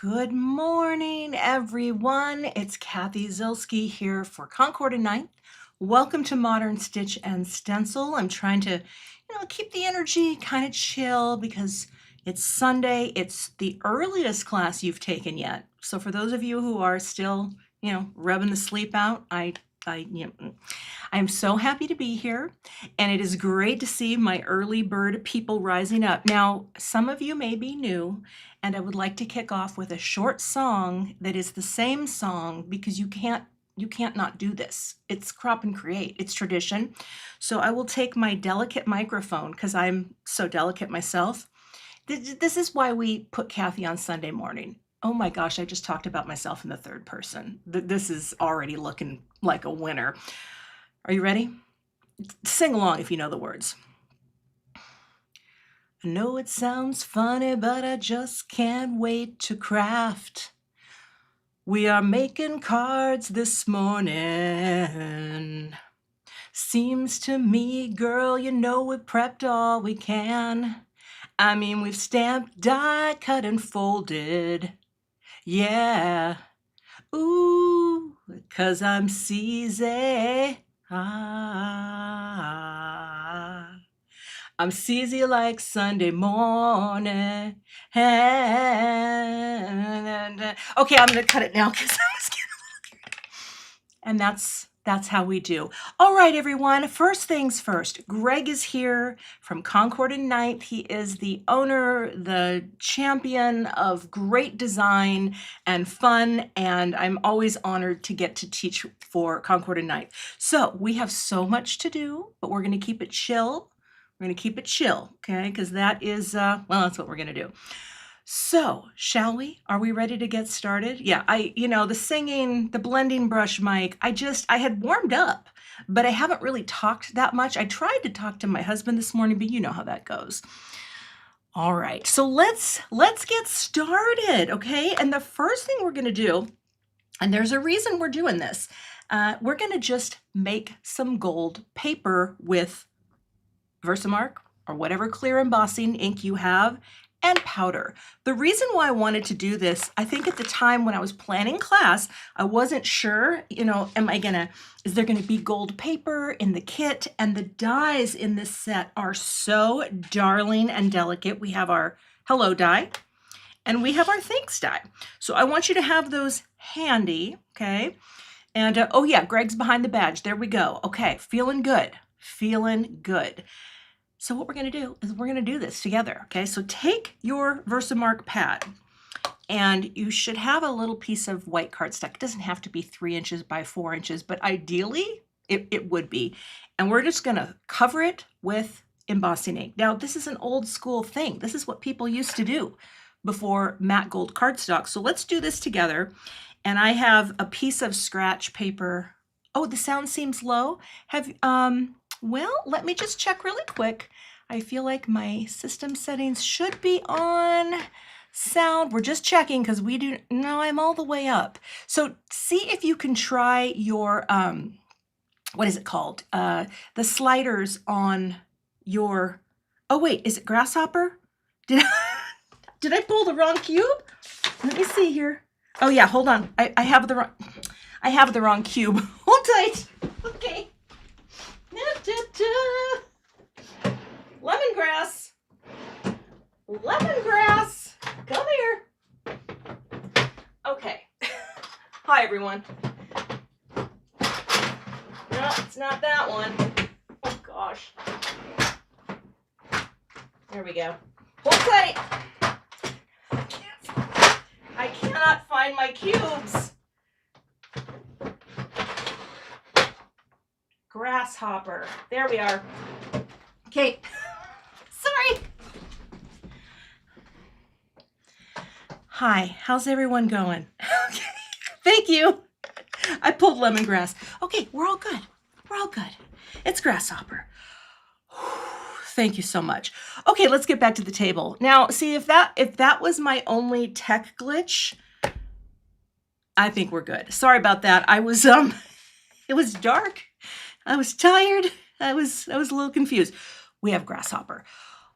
Good morning, everyone. It's Cathy Zielske here for Concord and Ninth. Welcome to Modern Stitch and Stencil. I'm trying to, keep the energy kind of chill because it's Sunday. It's the earliest class you've taken yet. So for those of you who are still, rubbing the sleep out, I'm so happy to be here, and it is great to see my early bird people rising up. Now, some of you may be new, and I would like to kick off with a short song that is the same song because you can't not do this. It's crop and create. It's tradition. So I will take my delicate microphone because I'm so delicate myself. This is why we put Cathy on Sunday morning. Oh my gosh, I just talked about myself in the third person. This is already looking like a winner. Are you ready? Sing along if you know the words. I know it sounds funny, but I just can't wait to craft. We are making cards this morning. Seems to me, girl, we've prepped all we can. I mean, we've stamped, die, cut, and folded. Yeah. Ooh, 'cause I'm CZ. I'm CZ like Sunday morning. Okay, I'm gonna cut it now because I was getting a little carried. And that's how we do. All right, everyone, first things first. Greg is here from Concord and Ninth. He is the owner, the champion of great design and fun, and I'm always honored to get to teach for Concord and Ninth. So we have so much to do, but we're gonna keep it chill. We're gonna keep it chill, okay? Because that is, that's what we're gonna do. So, shall we? Are we ready to get started? Yeah, the singing, the blending brush mic, I had warmed up, but I haven't really talked that much. I tried to talk to my husband this morning, but you know how that goes. All right, so let's get started, okay? And the first thing we're gonna do, and there's a reason we're doing this, we're gonna just make some gold paper with Versamark or whatever clear embossing ink you have, and powder. The reason why I wanted to do this, I think at the time when I was planning class, I wasn't sure, is there gonna be gold paper in the kit? And the dies in this set are so darling and delicate. We have our hello die, and we have our thanks die. So I want you to have those handy, okay? And oh yeah, Greg's behind the badge. There we go. Okay, feeling good, feeling good. So what we're gonna do is we're gonna do this together, okay? So take your Versamark pad, and you should have a little piece of white cardstock. It doesn't have to be 3 inches by 4 inches, but ideally it would be. And we're just gonna cover it with embossing ink. Now, this is an old school thing. This is what people used to do before matte gold cardstock. So let's do this together. And I have a piece of scratch paper. Oh, the sound seems low. Well, let me just check really quick. I feel like my system settings should be on sound. We're just checking because I'm all the way up. So see if you can try your, what is it called? The sliders on your, oh wait, is it grasshopper? Did I pull the wrong cube? Let me see here. Oh yeah, hold on. I have the wrong cube. Hold tight. Okay. Lemongrass. Lemongrass. Come here. Okay. Hi, everyone. No, it's not that one. Oh, gosh. There we go. Hold tight. I cannot find my cubes. Grasshopper. There we are. Okay. Sorry. Hi, how's everyone going? Okay. Thank you. I pulled lemongrass. Okay, we're all good. We're all good. It's grasshopper. Thank you so much. Okay, let's get back to the table. Now, see, if that was my only tech glitch, I think we're good. Sorry about that. I was it was dark. I was tired. I was a little confused. We have grasshopper.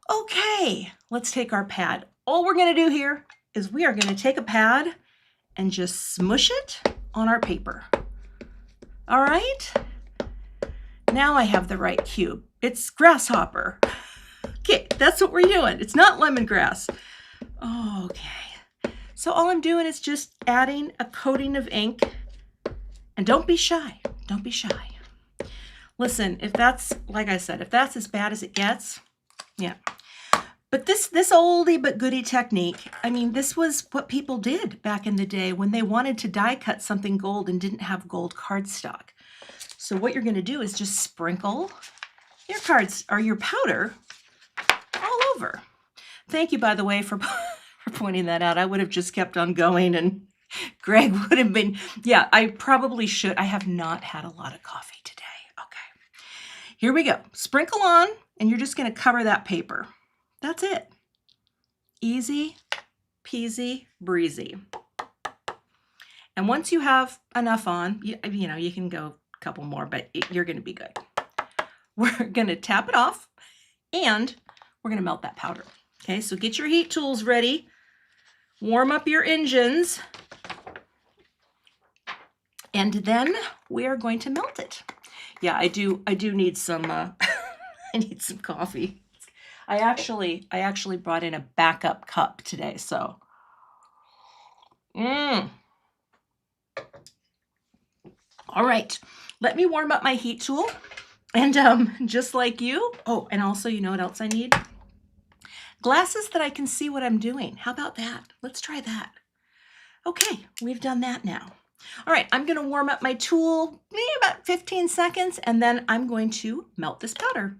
Okay, let's take our pad. All we're gonna do here is we are going to take a pad and just smush it on our paper. All right. Now I have the right cube. It's grasshopper. Okay, that's what we're doing. It's not lemongrass. Okay. So all I'm doing is just adding a coating of ink. And don't be shy. Don't be shy. Listen, if that's, like I said, if that's as bad as it gets, yeah. But this oldie but goodie technique, I mean, this was what people did back in the day when they wanted to die cut something gold and didn't have gold cardstock. So what you're going to do is just sprinkle your cards or your powder all over. Thank you, by the way, for pointing that out. I would have just kept on going and Greg would have been, yeah, I probably should. I have not had a lot of coffee today. Okay, here we go. Sprinkle on, and you're just going to cover that paper. That's it. Easy peasy breezy. And once you have enough on, you know, you can go a couple more, but you're going to be good. We're going to tap it off, and we're going to melt that powder. Okay, so get your heat tools ready. Warm up your engines. And then we are going to melt it. Yeah, I do need some I need some coffee. I actually brought in a backup cup today, so all right. Let me warm up my heat tool. And just like you, oh, and also, you know what else I need? Glasses that I can see what I'm doing. How about that? Let's try that. Okay, we've done that now. All right, I'm going to warm up my tool, maybe about 15 seconds, and then I'm going to melt this powder.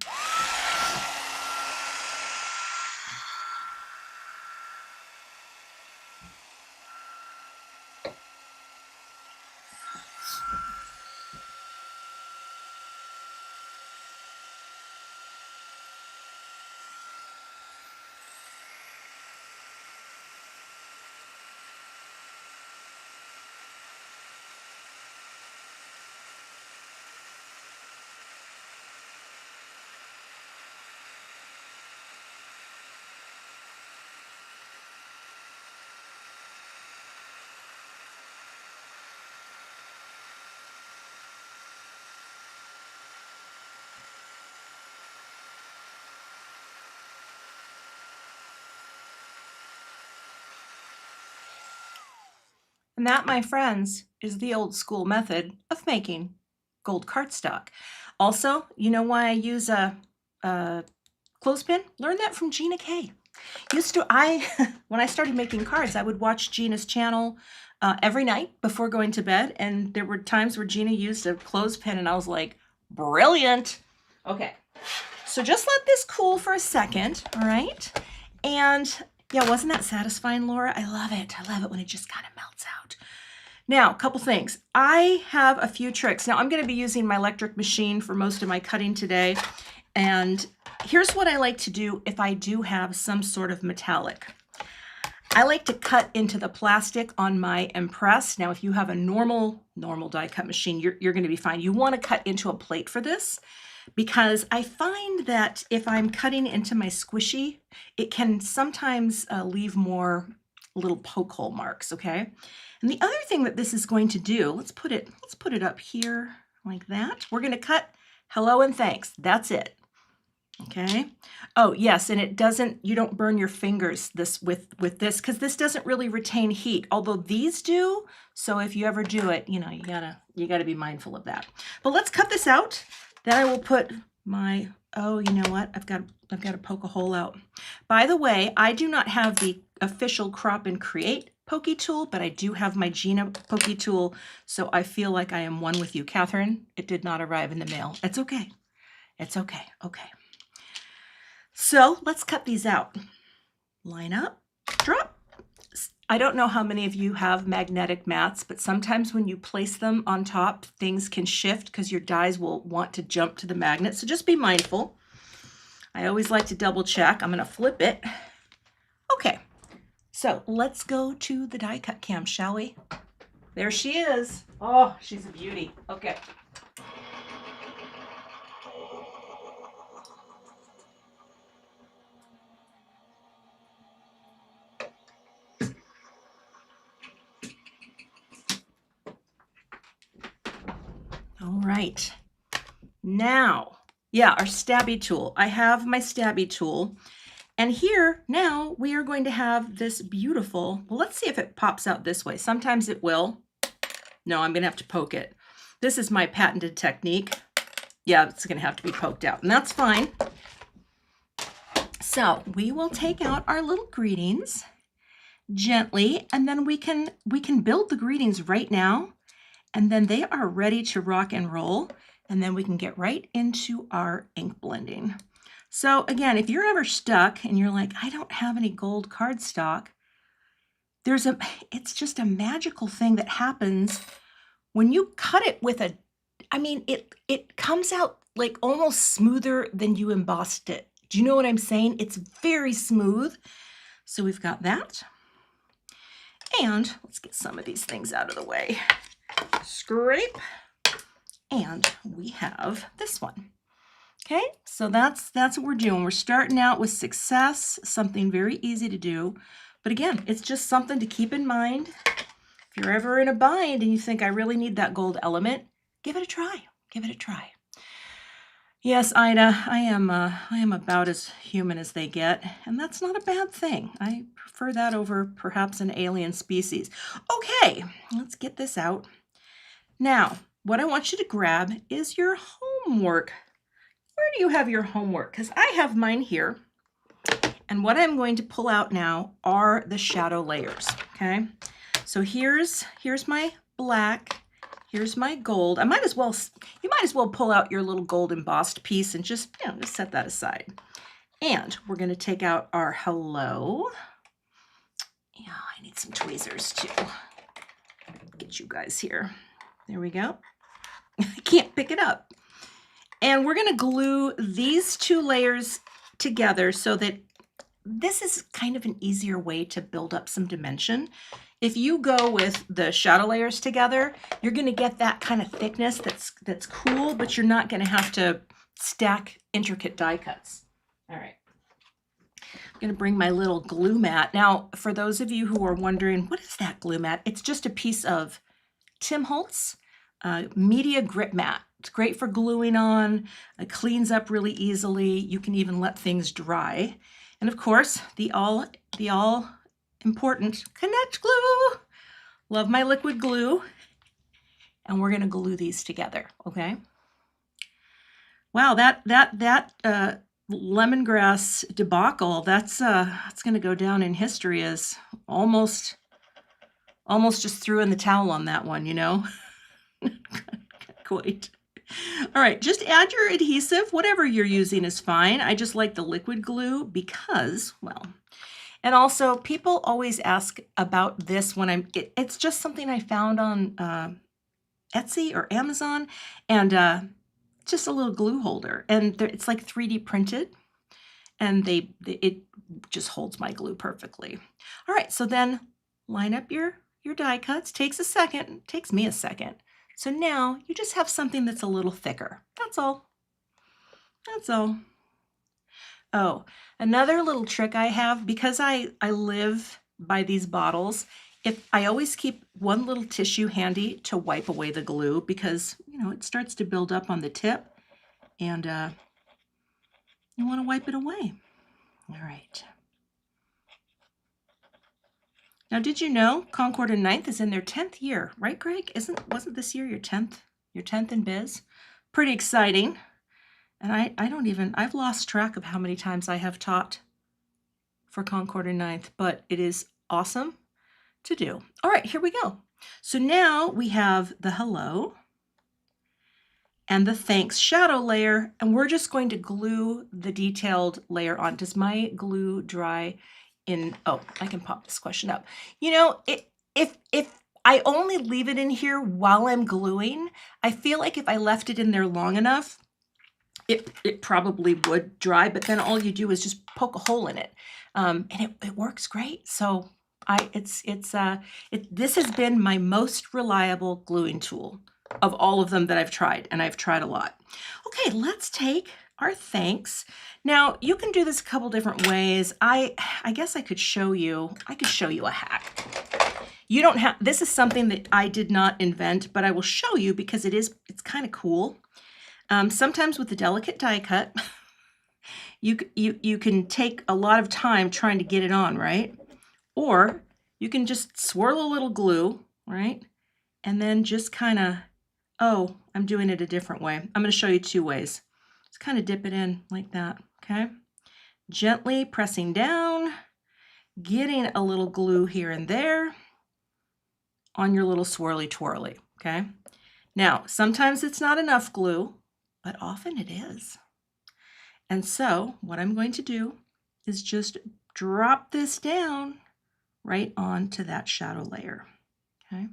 And that, my friends, is the old school method of making gold cardstock. Also, you know why I use a clothespin? Learned that from Gina K. When I started making cards, I would watch Gina's channel every night before going to bed, and there were times where Gina used a clothespin, and I was like, brilliant. Okay, so just let this cool for a second, all right? And yeah, wasn't that satisfying, Laura? I love it. I love it when it just kind of melts out. Now, a couple things. I have a few tricks. Now, I'm going to be using my electric machine for most of my cutting today. And here's what I like to do if I do have some sort of metallic. I like to cut into the plastic on my Impress. Now, if you have a normal die cut machine, you're going to be fine. You want to cut into a plate for this, because I find that if I'm cutting into my squishy, it can sometimes leave more little poke hole marks, okay? And the other thing that this is going to do, let's put it up here like that. We're going to cut hello and thanks. That's it. Okay. Oh, yes, and you don't burn your fingers with this, because this doesn't really retain heat, although these do. So if you ever do it, you know, you gotta be mindful of that. But let's cut this out. Then I will put my, oh, you know what? I've got to poke a hole out. By the way, I do not have the official Crop and Create pokey tool, but I do have my Gina pokey tool, so I feel like I am one with you. Catherine, it did not arrive in the mail. It's okay. It's okay. Okay. So let's cut these out. Line up, drop. I don't know how many of you have magnetic mats, but sometimes when you place them on top, things can shift because your dies will want to jump to the magnet. So just be mindful. I always like to double check. I'm going to flip it. Okay, so let's go to the die cut cam, shall we? There she is. Oh, she's a beauty. Okay. All right. Now, yeah, our stabby tool. I have my stabby tool. And here now we are going to have this beautiful, well, let's see if it pops out this way. Sometimes it will. No, I'm going to have to poke it. This is my patented technique. Yeah, it's going to have to be poked out, and that's fine. So we will take out our little greetings gently, and then we can build the greetings right now, and then they are ready to rock and roll, and then we can get right into our ink blending. So again, if you're ever stuck and you're like, I don't have any gold cardstock, it's just a magical thing that happens when you cut it with it comes out like almost smoother than you embossed it. Do you know what I'm saying? It's very smooth. So we've got that. And let's get some of these things out of the way. Scrape. And we have this one. Okay, so that's what we're doing. We're starting out with success, something very easy to do. But again, it's just something to keep in mind. If you're ever in a bind and you think I really need that gold element, give it a try. Give it a try. Yes, Ida, I am about as human as they get, and that's not a bad thing. I prefer that over perhaps an alien species. Okay, let's get this out. Now, what I want you to grab is your homework. Where do you have your homework? Because I have mine here. And what I'm going to pull out now are the shadow layers, okay? So here's my black, here's my gold. You might as well pull out your little gold embossed piece and just set that aside. And we're going to take out our hello. Yeah, I need some tweezers too. Get you guys here. There we go. I can't pick it up. And we're going to glue these two layers together so that this is kind of an easier way to build up some dimension. If you go with the shadow layers together, you're going to get that kind of thickness that's cool, but you're not going to have to stack intricate die cuts. All right. I'm going to bring my little glue mat. Now, for those of you who are wondering, what is that glue mat? It's just a piece of Tim Holtz media grip mat. It's great for gluing on. It cleans up really easily. You can even let things dry. And of course, the all important Connect glue. Love my liquid glue. And we're going to glue these together, okay? Wow, that lemongrass debacle, that's going to go down in history as almost just threw in the towel on that one, you know? Quite. All right, just add your adhesive. Whatever you're using is fine. I just like the liquid glue because, well, and also people always ask about this when it's just something I found on Etsy or Amazon, and just a little glue holder, and it's like 3D printed, and it just holds my glue perfectly. All right, so then line up your die cuts. Takes a second. Takes me a second. So now you just have something that's a little thicker. That's all. That's all. Oh, another little trick I have, because I live by these bottles, if I always keep one little tissue handy to wipe away the glue, because it starts to build up on the tip, and you want to wipe it away. All right. Now, did you know Concord and 9th is in their 10th year, right, Greg? Wasn't this year your 10th in biz? Pretty exciting. And I've lost track of how many times I have taught for Concord and 9th, but it is awesome to do. All right, here we go. So now we have the hello and the thanks shadow layer, and we're just going to glue the detailed layer on. Does my glue dry in? Oh, I can pop this question up. If I only leave it in here while I'm gluing, I feel like if I left it in there long enough, it probably would dry, but then all you do is just poke a hole in it, and it works great. So this has been my most reliable gluing tool of all of them that I've tried, and I've tried a lot. Okay, let's take our thanks. Now you can do this a couple different ways. I guess I could show you a hack. You don't have, this is something that I did not invent, but I will show you because it's kind of cool. Sometimes with the delicate die cut, you can take a lot of time trying to get it on, right? Or you can just swirl a little glue, right? And then just kind of, oh, I'm doing it a different way. I'm going to show you 2 ways. Just kind of dip it in like that, okay? Gently pressing down, getting a little glue here and there on your little swirly twirly, okay? Now, sometimes it's not enough glue, but often it is. And so what I'm going to do is just drop this down right onto that shadow layer, okay?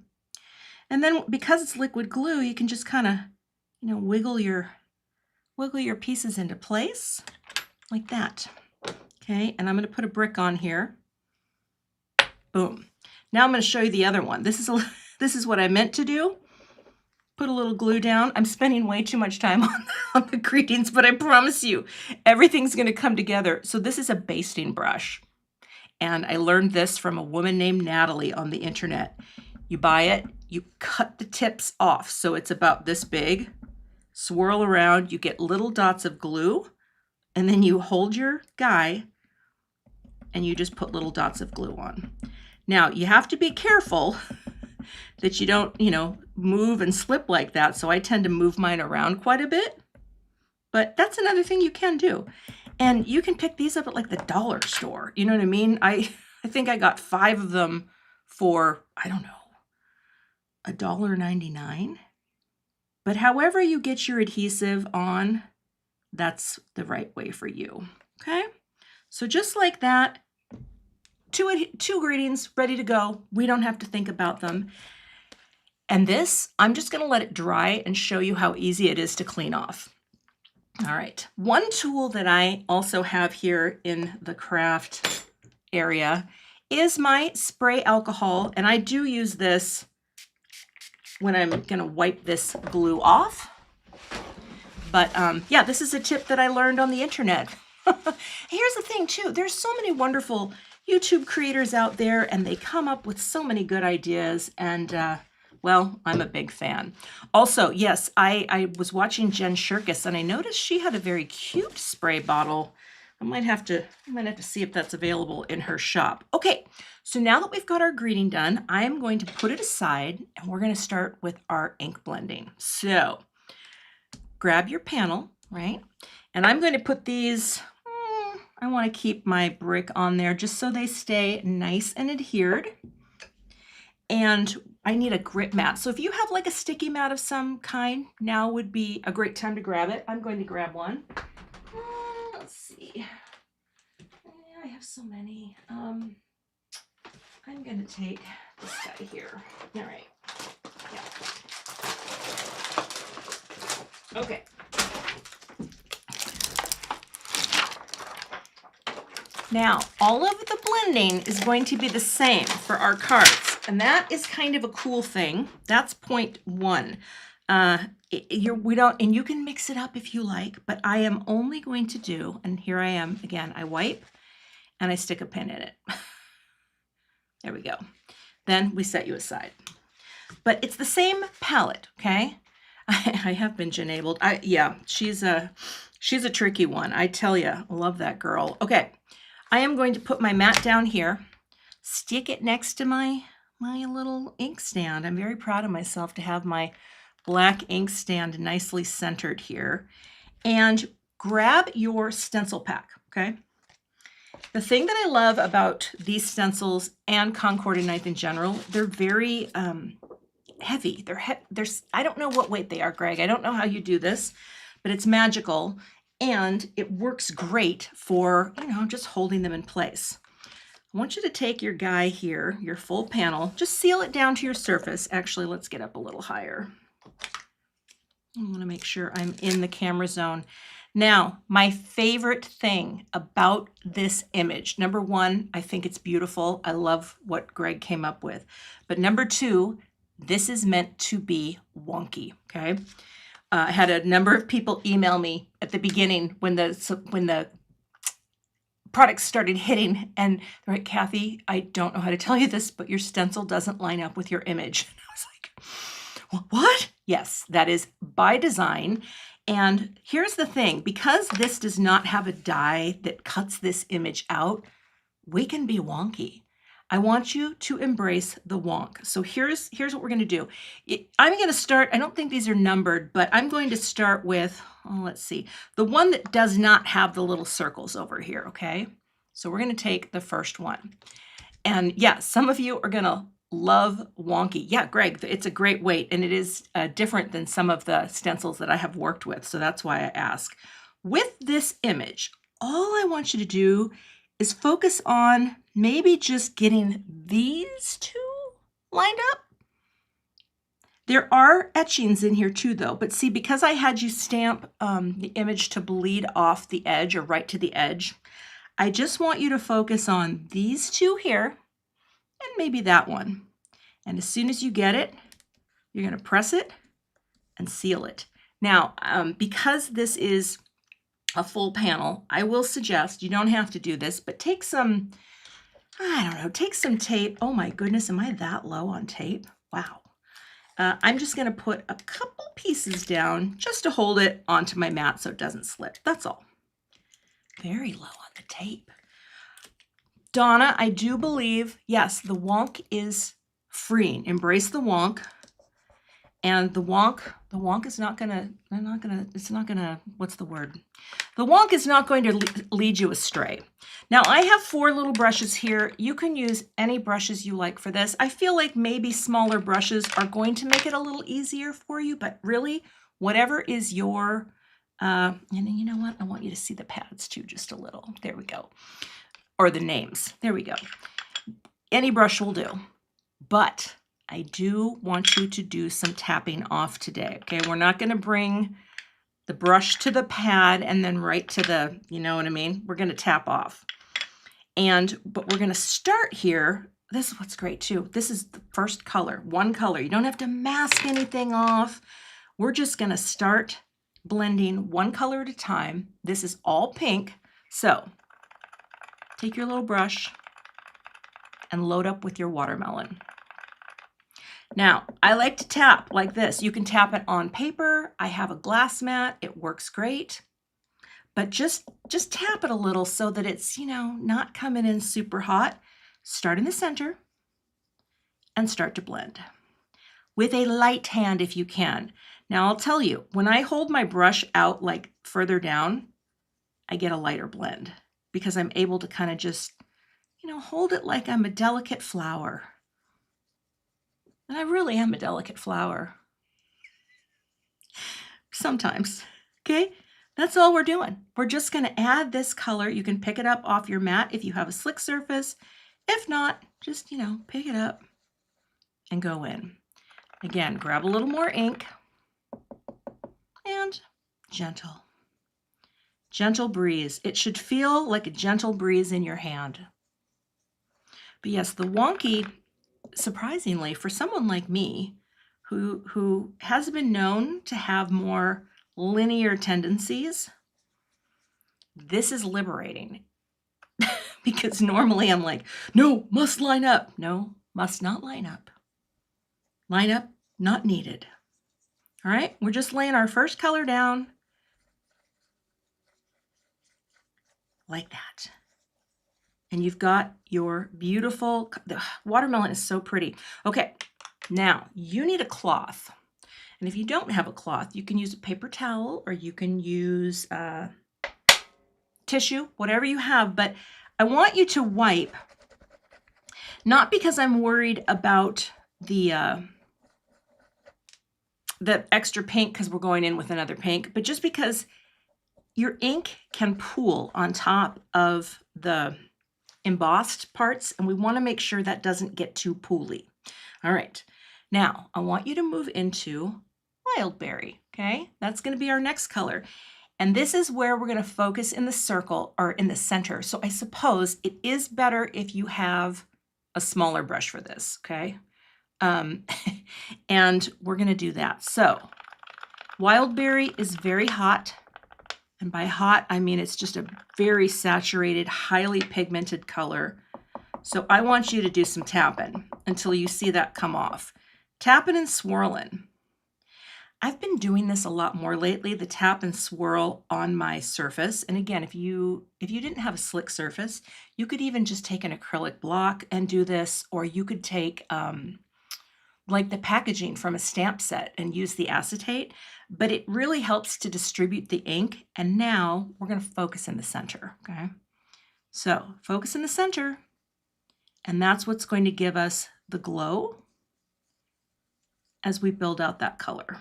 And then because it's liquid glue, you can just kind of, you know, wiggle your pieces into place like that, okay? And I'm going to put a brick on here. Boom. Now I'm going to show you the other one. This is what I meant to do. Put a little glue down. I'm spending way too much time on the greetings, but I promise you, everything's going to come together. So this is a basting brush. And I learned this from a woman named Natalie on the internet. You buy it, you cut the tips off. So it's about this big. Swirl around, you get little dots of glue, and then you hold your guy and you just put little dots of glue on. Now, you have to be careful that you don't, you know, move and slip like that. So I tend to move mine around quite a bit, but that's another thing you can do. And you can pick these up at like the dollar store. You know what I mean? I think I got 5 of them for, I don't know, $1.99. But however you get your adhesive on, that's the right way for you, okay? So just like that, two greetings ready to go. We don't have to think about them. And this, I'm just gonna let it dry and show you how easy it is to clean off. All right, one tool that I also have here in the craft area is my spray alcohol, and I do use this when I'm gonna wipe this glue off. But yeah, this is a tip that I learned on the internet. Here's the thing too, there's so many wonderful YouTube creators out there, and they come up with so many good ideas, and well, I'm a big fan. Also, yes, I was watching Jen Shirkus, and I noticed she had a very cute spray bottle. I might have to see if that's available in her shop. Okay, so now that we've got our greeting done, I'm going to put it aside, and we're going to start with our ink blending. So grab your panel, right? And I'm going to put these, I want to keep my brick on there just so they stay nice and adhered. And I need a grit mat. So if you have like a sticky mat of some kind, now would be a great time to grab it. I'm going to grab one. Let's see. I have so many. I'm going to take this guy here. All right. Yeah. Okay. Now, all of the blending is going to be the same for our cards, and that is kind of a cool thing. That's point 1. And you can mix it up if you like, but I am only going to do, and here I am again, I wipe and I stick a pin in it. There we go. Then we set you aside. But it's the same palette, okay? I have been enabled. Yeah, she's a tricky one. I tell you, I love that girl. Okay. I am going to put my mat down here, stick it next to my little ink stand. I'm very proud of myself to have my black ink stand nicely centered here. And grab your stencil pack, okay? The thing that I love about these stencils and Concord and Ninth in general, they're very heavy. I don't know what weight they are, Greg. I don't know how you do this, but it's magical. And it works great for, you know, just holding them in place. I want you to take your guy here, your full panel, just seal it down to your surface. Actually, let's get up a little higher. I want to make sure I'm in the camera zone. Now, my favorite thing about this image, number 1, I think it's beautiful. I love what Greg came up with. But number 2, this is meant to be wonky, okay? I had a number of people email me at the beginning when the products started hitting, and they're like, Cathy, I don't know how to tell you this, but your stencil doesn't line up with your image. And I was like, well, what? Yes, that is by design. And here's the thing, because this does not have a die that cuts this image out, we can be wonky. I want you to embrace the wonk. So here's what we're going to do. I'm going to start, I don't think these are numbered, but I'm going to start with, oh, let's see, the one that does not have the little circles over here, okay? So we're going to take the first one. And yeah, some of you are going to love wonky. Yeah, Greg, it's a great weight, and it is different than some of the stencils that I have worked with, so that's why I ask. With this image, all I want you to do is focus on maybe just getting these two lined up. There are etchings in here too though, but see, because I had you stamp the image to bleed off the edge or right to the edge, I just want you to focus on these two here and maybe that one. And as soon as you get it, you're gonna press it and seal it. Now, because this is a full panel, I will suggest, you don't have to do this, but take some, I don't know, take some tape. Oh my goodness, am I that low on tape? Wow. I'm just gonna put a couple pieces down just to hold it onto my mat so it doesn't slip. That's all. Very low on the tape. Donna, I do believe, yes, the wonk is freeing. Embrace the wonk. And the wonk is not gonna, it's not gonna, what's the word? The wonk is not going to lead you astray. Now I have 4 little brushes here. You can use any brushes you like for this. I feel like maybe smaller brushes are going to make it a little easier for you, but really whatever is your, and you know what? I want you to see the pads too, just a little. There we go. Or the names, there we go. Any brush will do, but I do want you to do some tapping off today, okay? We're not gonna bring the brush to the pad and then right to the, you know what I mean? We're gonna tap off. But we're gonna start here. This is what's great too. This is the first color, one color. You don't have to mask anything off. We're just gonna start blending one color at a time. This is all pink. So take your little brush and load up with your watermelon. Now, I like to tap like this. You can tap it on paper. I have a glass mat. It works great. But just tap it a little so that it's, you know, not coming in super hot. Start in the center and start to blend with a light hand if you can. Now, I'll tell you, when I hold my brush out like further down, I get a lighter blend because I'm able to kind of just, you know, hold it like I'm a delicate flower. And I really am a delicate flower. Sometimes, okay? That's all we're doing. We're just gonna add this color. You can pick it up off your mat if you have a slick surface. If not, just, you know, pick it up and go in. Again, grab a little more ink and gentle. Gentle breeze. It should feel like a gentle breeze in your hand. But yes, the wonky, surprisingly, for someone like me, who has been known to have more linear tendencies, this is liberating. Because normally I'm like, no, must line up. No, must not line up. Line up, not needed. All right, we're just laying our first color down like that. And you've got your beautiful, the watermelon is so pretty. Okay, now you need a cloth. And if you don't have a cloth, you can use a paper towel or you can use tissue, whatever you have. But I want you to wipe, not because I'm worried about the extra pink because we're going in with another pink, but just because your ink can pool on top of the embossed parts, and we want to make sure that doesn't get too pooly. All right, now I want you to move into Wild Berry, okay? That's going to be our next color. And this is where we're going to focus in the circle or in the center. So I suppose it is better if you have a smaller brush for this, okay? And we're going to do that. So Wild Berry is very hot. And by hot, I mean it's just a very saturated, highly pigmented color. So I want you to do some tapping until you see that come off. Tapping and swirling. I've been doing this a lot more lately, the tap and swirl on my surface. And again, if you didn't have a slick surface, you could even just take an acrylic block and do this, or you could take like the packaging from a stamp set and use the acetate, but it really helps to distribute the ink. And now we're going to focus in the center, okay? So focus in the center, and that's what's going to give us the glow as we build out that color.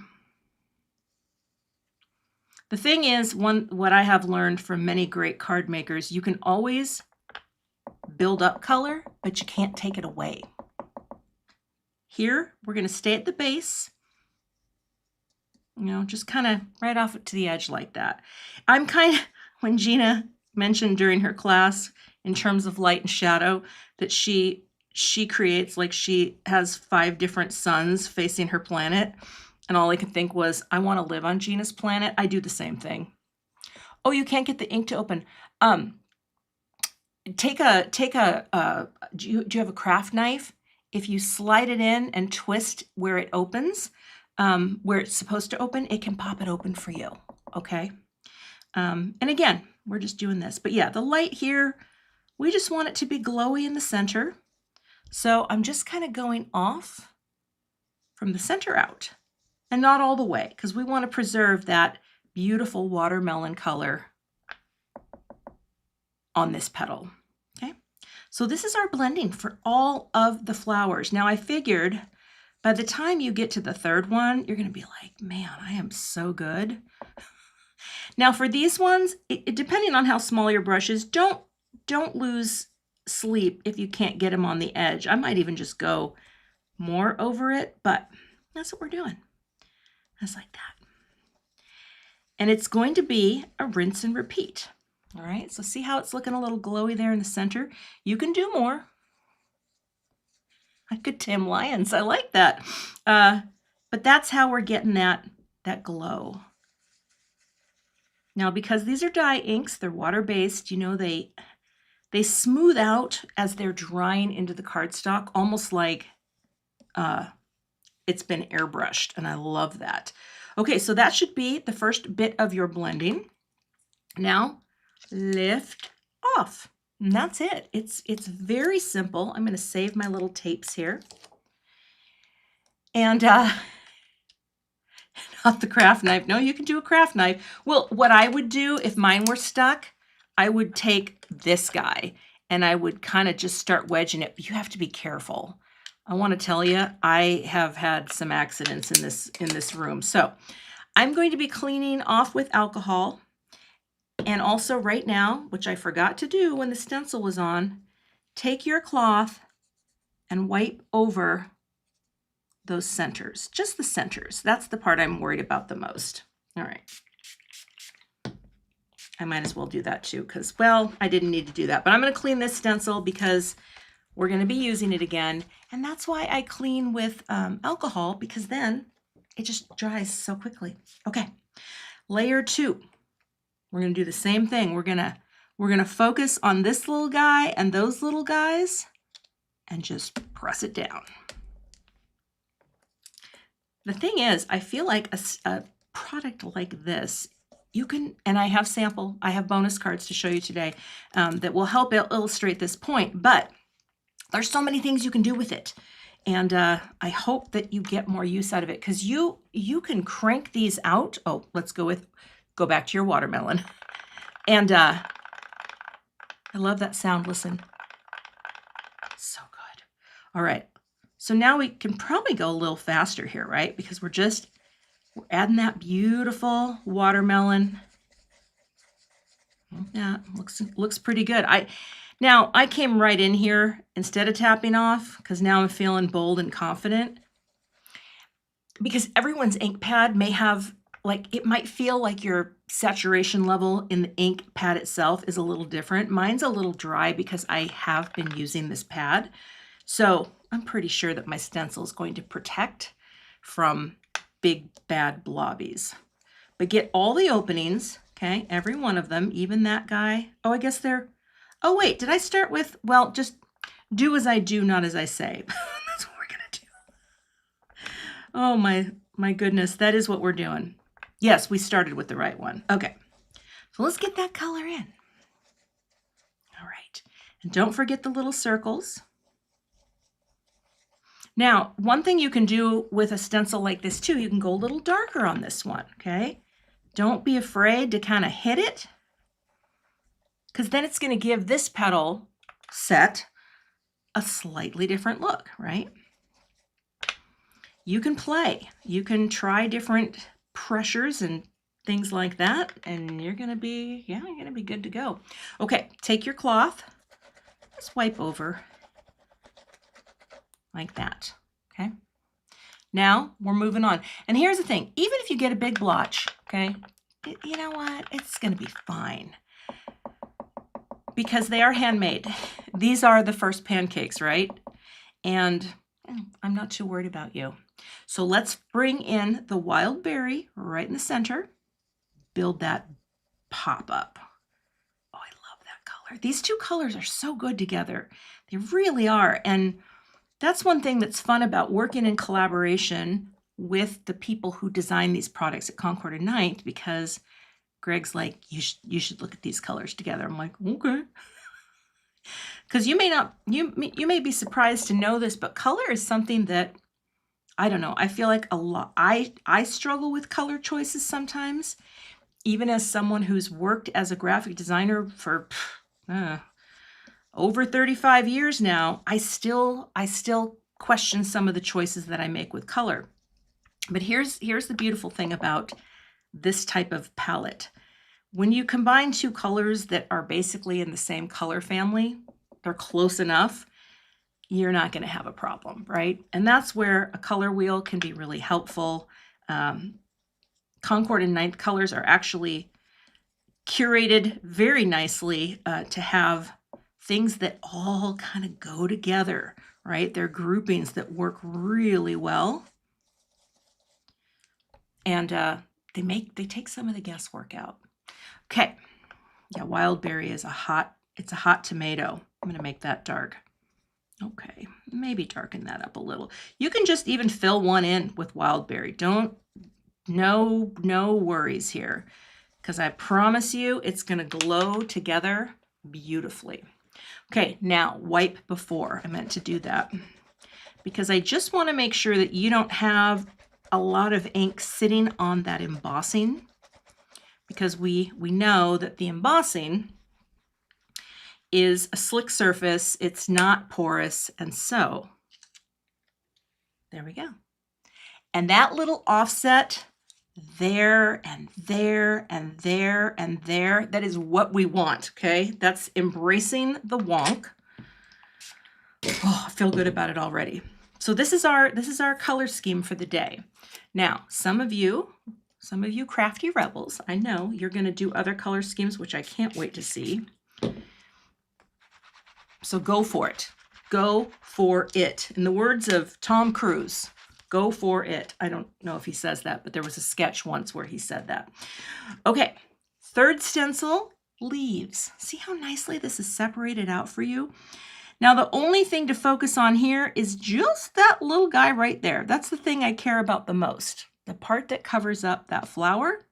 The thing is, what I have learned from many great card makers, you can always build up color, but you can't take it away. Here, we're going to stay at the base, you know, just kind of right off to the edge like that. I'm kind of, when Gina mentioned during her class in terms of light and shadow, that she creates, like she has 5 different suns facing her planet. And all I could think was, I want to live on Gina's planet. I do the same thing. Oh, you can't get the ink to open. Do you have a craft knife? If you slide it in and twist where it opens, where it's supposed to open, it can pop it open for you, okay? And again, we're just doing this. But yeah, the light here, we just want it to be glowy in the center. So I'm just kind of going off from the center out. And not all the way, because we want to preserve that beautiful watermelon color on this petal, okay? So this is our blending for all of the flowers. Now I figured by the time you get to the 3rd one, you're going to be like, man, I am so good. Now for these ones, depending on how small your brush is, don't lose sleep if you can't get them on the edge. I might even just go more over it, but that's what we're doing. Just like that. And it's going to be a rinse and repeat. All right, so see how it's looking a little glowy there in the center? You can do more. I could Tim Lyons, I like that. But that's how we're getting that glow. Now, because these are dye inks, they're water-based, you know, they smooth out as they're drying into the cardstock, almost like it's been airbrushed, and I love that. Okay, so that should be the first bit of your blending. Now, lift off, and that's it. It's very simple. I'm going to save my little tapes here. And not the craft knife. No, you can do a craft knife. Well, what I would do if mine were stuck, I would take this guy, and I would kind of just start wedging it. But you have to be careful. I want to tell you, I have had some accidents in this room. So I'm going to be cleaning off with alcohol. And also right now, which I forgot to do when the stencil was on, take your cloth and wipe over those centers, just the centers. That's the part I'm worried about the most. All right. I might as well do that too, because, well, I didn't need to do that. But I'm going to clean this stencil because we're going to be using it again. And that's why I clean with alcohol, because then it just dries so quickly. Okay, layer 2. We're going to do the same thing. We're going to focus on this little guy and those little guys and just press it down. The thing is, I feel like a product like this, you can, and I have bonus cards to show you today that will help illustrate this point, but there's so many things you can do with it. And I hope that you get more use out of it, because you can crank these out. Oh, let's go back to your watermelon. And I love that sound. Listen. So good. All right. So now we can probably go a little faster here, right? Because we're adding that beautiful watermelon. Yeah, looks pretty good. Now I came right in here instead of tapping off, because now I'm feeling bold and confident. Because everyone's ink pad may have, like, it might feel like your saturation level in the ink pad itself is a little different. Mine's a little dry because I have been using this pad. So I'm pretty sure that my stencil is going to protect from big bad blobbies. But get all the openings, Okay, every one of them, even that guy. Oh, I guess they're, oh wait, did I start with, well, just do as I do, not as I say. That's what we're gonna do. Oh my goodness, that is what we're doing. Yes, we started with the right one. Okay, so let's get that color in. All right, and don't forget the little circles. Now, one thing you can do with a stencil like this too, you can go a little darker on this one, okay? Don't be afraid to kind of hit it, because then it's going to give this petal set a slightly different look, right? You can play. You can try different pressures and things like that, and you're going to be, yeah, you're going to be good to go. Okay, take your cloth, just wipe over like that, okay? Now we're moving on. And here's the thing, even if you get a big blotch, okay, you know what? It's going to be fine because they are handmade. These are the first pancakes, right? And I'm not too worried about you. So let's bring in the wild berry right in the center, build that pop up. Oh, I love that color. These two colors are so good together. They really are. And that's one thing that's fun about working in collaboration with the people who design these products at Concord and Ninth, because Greg's like, you should look at these colors together. I'm like, okay. Because you may be surprised to know this, but color is something that, I don't know, I feel like a lot, I struggle with color choices sometimes, even as someone who's worked as a graphic designer for over 35 years now. I still question some of the choices that I make with color. But here's the beautiful thing about this type of palette. When you combine two colors that are basically in the same color family, they're close enough, you're not going to have a problem, right? And that's where a color wheel can be really helpful. Concord and Ninth colors are actually curated very nicely to have things that all kind of go together, right? They're groupings that work really well. And they take some of the guesswork out. Okay, yeah, wild berry is it's a hot tomato. I'm gonna make that dark. Okay, maybe darken that up a little. You can just even fill one in with wild berry. No worries here, because I promise you it's gonna glow together beautifully. Okay, now wipe before. I meant to do that because I just want to make sure that you don't have a lot of ink sitting on that embossing, because we know that the embossing is a slick surface. It's not porous, and so there we go. And that little offset there and there and there and there, that is what we want, okay? That's embracing the wonk. Oh, I feel good about it already. So this is our color scheme for the day. Now, some of you crafty rebels, I know you're going to do other color schemes, which I can't wait to see. So go for it. Go for it. In the words of Tom Cruise, go for it. I don't know if he says that, but there was a sketch once where he said that. Okay, third stencil, leaves. See how nicely this is separated out for you? Now, the only thing to focus on here is just that little guy right there. That's the thing I care about the most. The part that covers up that flower,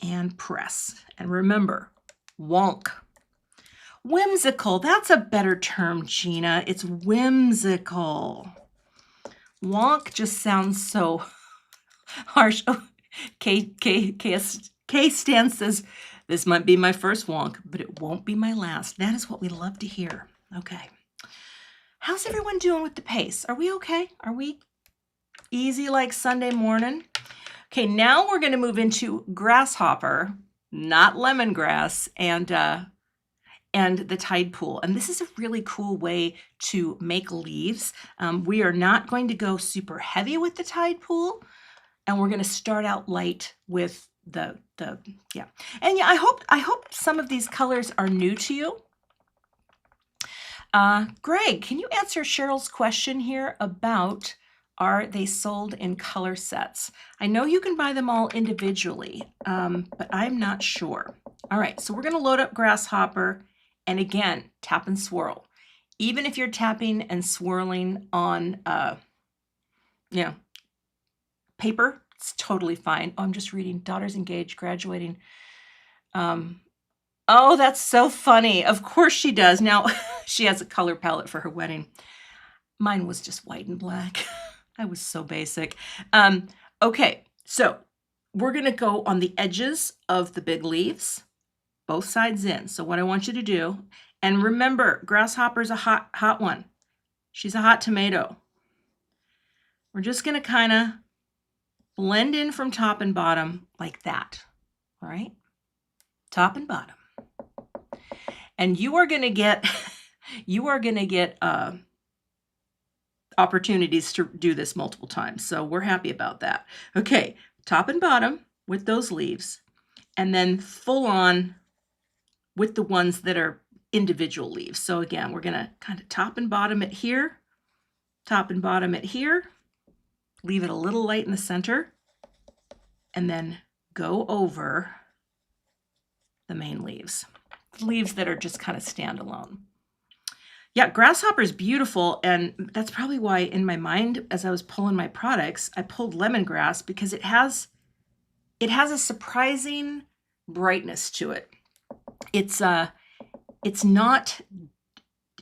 and press. And remember, wonk. Whimsical, that's a better term, Gina. It's whimsical. Wonk just sounds so harsh. Oh, K Stan says, this might be my first wonk, but it won't be my last. That is what we love to hear. Okay. How's everyone doing with the pace? Are we okay? Are we easy like Sunday morning? Okay, now we're going to move into grasshopper, not lemongrass, and the tide pool. And this is a really cool way to make leaves. We are not going to go super heavy with the tide pool, and we're going to start out light with yeah. And yeah, I hope some of these colors are new to you. Greg, can you answer Cheryl's question here about are they sold in color sets? I know you can buy them all individually, but I'm not sure. All right, so we're going to load up Grasshopper, and again, tap and swirl. Even if you're tapping and swirling on, you know, paper, it's totally fine. Oh, I'm just reading, daughter's engaged, graduating. Oh, that's so funny. Of course she does. Now, she has a color palette for her wedding. Mine was just white and black. I was so basic. Okay, so we're gonna go on the edges of the big leaves, both sides in. So what I want you to do, and remember, Grasshopper's a hot one. She's a hot tomato. We're just gonna kind of blend in from top and bottom like that, all right? Top and bottom. And you are gonna get, opportunities to do this multiple times. So we're happy about that. Okay, top and bottom with those leaves, and then full on with the ones that are individual leaves. So again, we're gonna kind of top and bottom it here, top and bottom it here, leave it a little light in the center, and then go over the main leaves. Leaves that are just kind of standalone. Yeah, Grasshopper is beautiful, and that's probably why in my mind, as I was pulling my products, I pulled lemongrass because it has a surprising brightness to it. It's not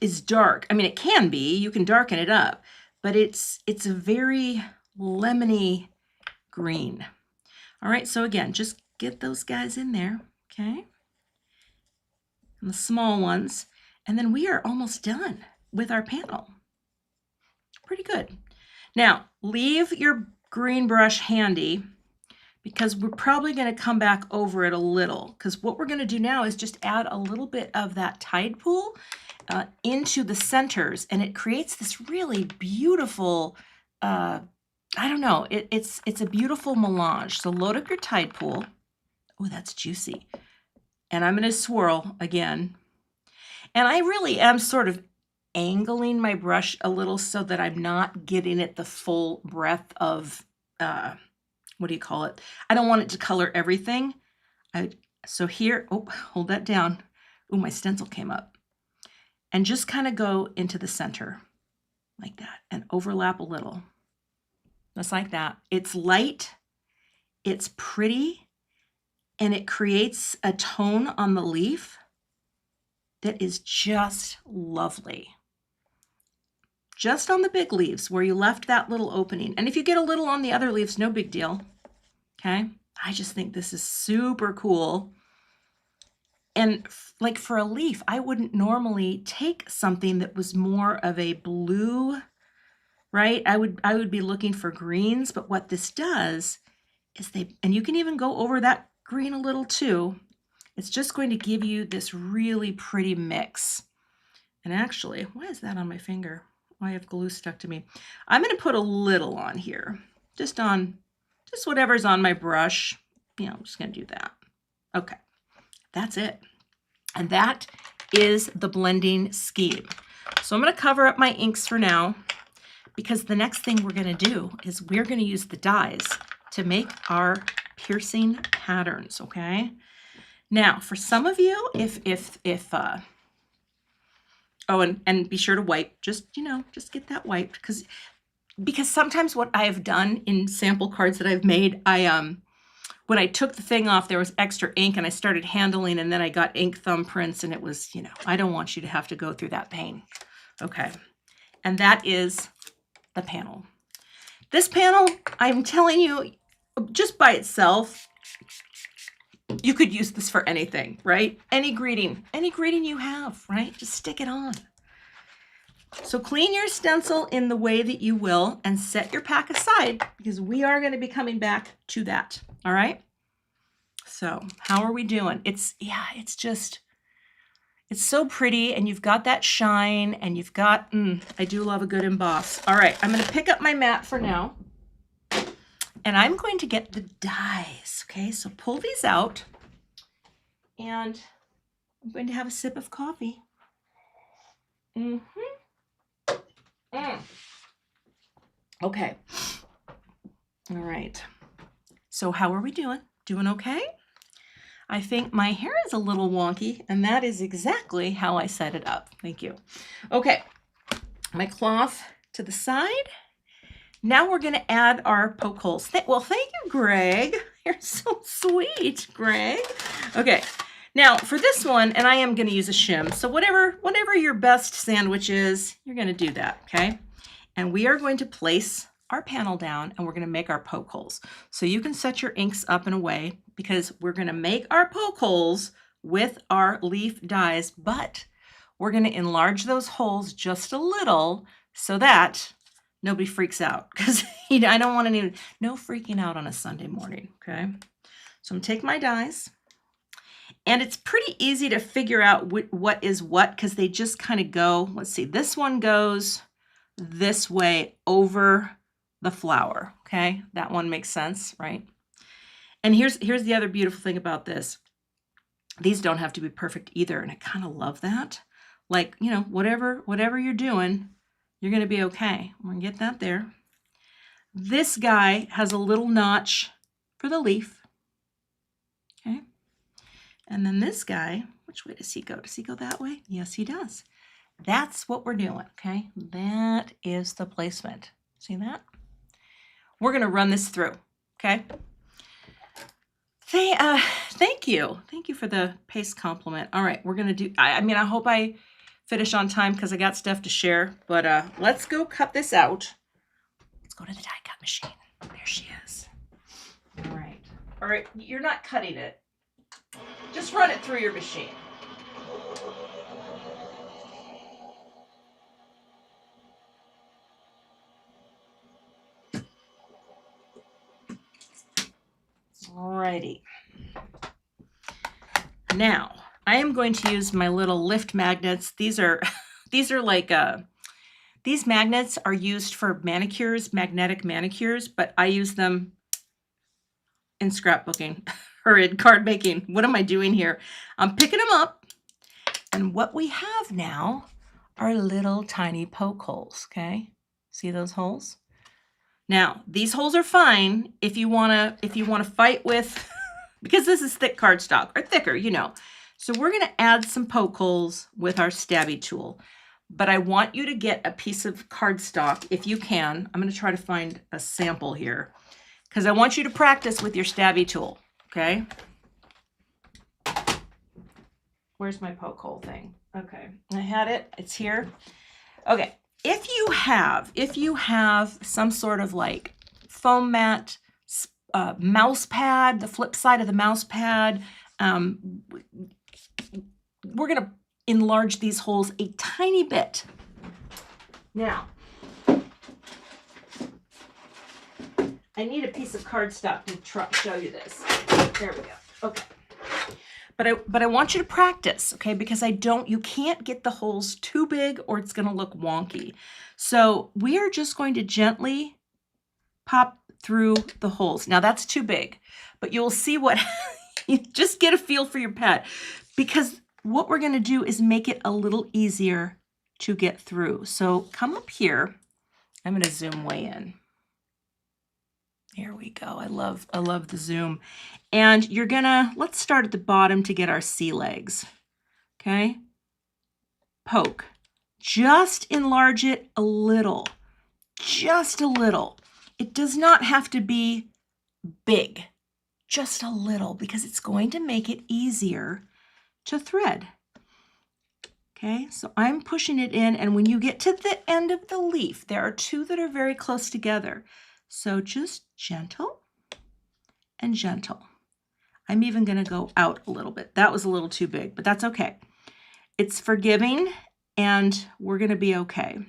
as dark. I mean, it can be. You can darken it up, but it's a very lemony green. All right, so again, just get those guys in there, okay? And the small ones. And then we are almost done with our panel. Pretty good. Now, leave your green brush handy because we're probably going to come back over it a little, because what we're going to do now is just add a little bit of that tide pool into the centers, and it creates this really beautiful, I don't know, it's a beautiful melange. So load up your tide pool. Oh, that's juicy. And I'm going to swirl again. And I really am sort of angling my brush a little so that I'm not getting it the full breadth of, what do you call it? I don't want it to color everything. So here, oh, hold that down. Oh, my stencil came up. And just kind of go into the center like that and overlap a little. Just like that. It's light, it's pretty, and it creates a tone on the leaf that is just lovely. Just on the big leaves where you left that little opening. And if you get a little on the other leaves, no big deal. Okay? I just think this is super cool. And like for a leaf, I wouldn't normally take something that was more of a blue, right? I would be looking for greens, but what this does is and you can even go over that green a little too. It's just going to give you this really pretty mix. And actually, why is that on my finger? I have glue stuck to me. I'm going to put a little on here, just whatever's on my brush. You know, I'm just going to do that. Okay, that's it. And that is the blending scheme. So I'm going to cover up my inks for now, because the next thing we're going to do is we're going to use the dies to make our piercing patterns, okay? Now, for some of you, oh, and be sure to wipe, just get that wiped, because sometimes what I've done in sample cards that I've made, when I took the thing off, there was extra ink and I started handling, and then I got ink thumbprints, and it was, I don't want you to have to go through that pain. Okay. And that is the panel. This panel, I'm telling you, just by itself, you could use this for anything, right? Any greeting you have, right? Just stick it on. So clean your stencil in the way that you will and set your pack aside, because we are going to be coming back to that. All right. So how are we doing? It's so pretty, and you've got that shine, and you've got, I do love a good emboss. All right. I'm going to pick up my mat for now, and I'm going to get the dies. Okay. So pull these out, and I'm going to have a sip of coffee. Okay. All right. So how are we doing? Doing okay? I think my hair is a little wonky, and that is exactly how I set it up. Thank you. Okay, my cloth to the side. Now we're going to add our poke holes. Well, thank you, Greg. You're so sweet, Greg. Okay, now for this one, and I am going to use a shim, so whatever your best sandwich is, you're going to do that, okay? And we are going to place our panel down, and we're going to make our poke holes. So you can set your inks up and away, because we're going to make our poke holes with our leaf dies, but we're going to enlarge those holes just a little so that nobody freaks out, because I don't want no freaking out on a Sunday morning, okay? So I'm going to take my dies, and it's pretty easy to figure out what is what, because they just kind of go, let's see, this one goes this way over the flower, okay? That one makes sense, right? And here's the other beautiful thing about this. These don't have to be perfect either, and I kind of love that. Like, you know, whatever you're doing, you're going to be okay. We're going to get that there. This guy has a little notch for the leaf, okay? And then this guy, which way does he go? Does he go that way? Yes, he does. That's what we're doing, okay? That is the placement. See that? We're going to run this through, okay? Thank you. Thank you for the paste compliment. All right, we're going to do, I mean, I hope I finish on time because I got stuff to share, but let's go cut this out. Let's go to the die cut machine. There she is. All right. All right, you're not cutting it. Just run it through your machine. Alrighty. Now, I am going to use my little lift magnets. These are like these magnets are used for manicures, magnetic manicures, but I use them in scrapbooking or in card making. What am I doing here? I'm picking them up, and what we have now are little tiny poke holes, okay? See those holes? Now, these holes are fine if you want to fight with, because this is thick cardstock, or thicker, you know. So we're going to add some poke holes with our stabby tool. But I want you to get a piece of cardstock if you can. I'm going to try to find a sample here, because I want you to practice with your stabby tool, okay? Where's my poke hole thing? Okay, I had it. It's here. Okay. If you have some sort of like foam mat, mouse pad, the flip side of the mouse pad, we're going to enlarge these holes a tiny bit. Now, I need a piece of cardstock to show you this. There we go. Okay. But I want you to practice, okay? Because you can't get the holes too big or it's going to look wonky. So we are just going to gently pop through the holes. Now that's too big, but you'll see what, you just get a feel for your pet, because what we're going to do is make it a little easier to get through. So come up here. I'm going to zoom way in. Here we go. I love the zoom. And you're gonna, let's start at the bottom to get our sea legs. Okay? Poke. Just enlarge it a little. Just a little. It does not have to be big. Just a little, because it's going to make it easier to thread. Okay, so I'm pushing it in, and when you get to the end of the leaf, there are two that are very close together. So just gentle and gentle. I'm even going to go out a little bit. That was a little too big, but that's okay. It's forgiving, and we're going to be okay.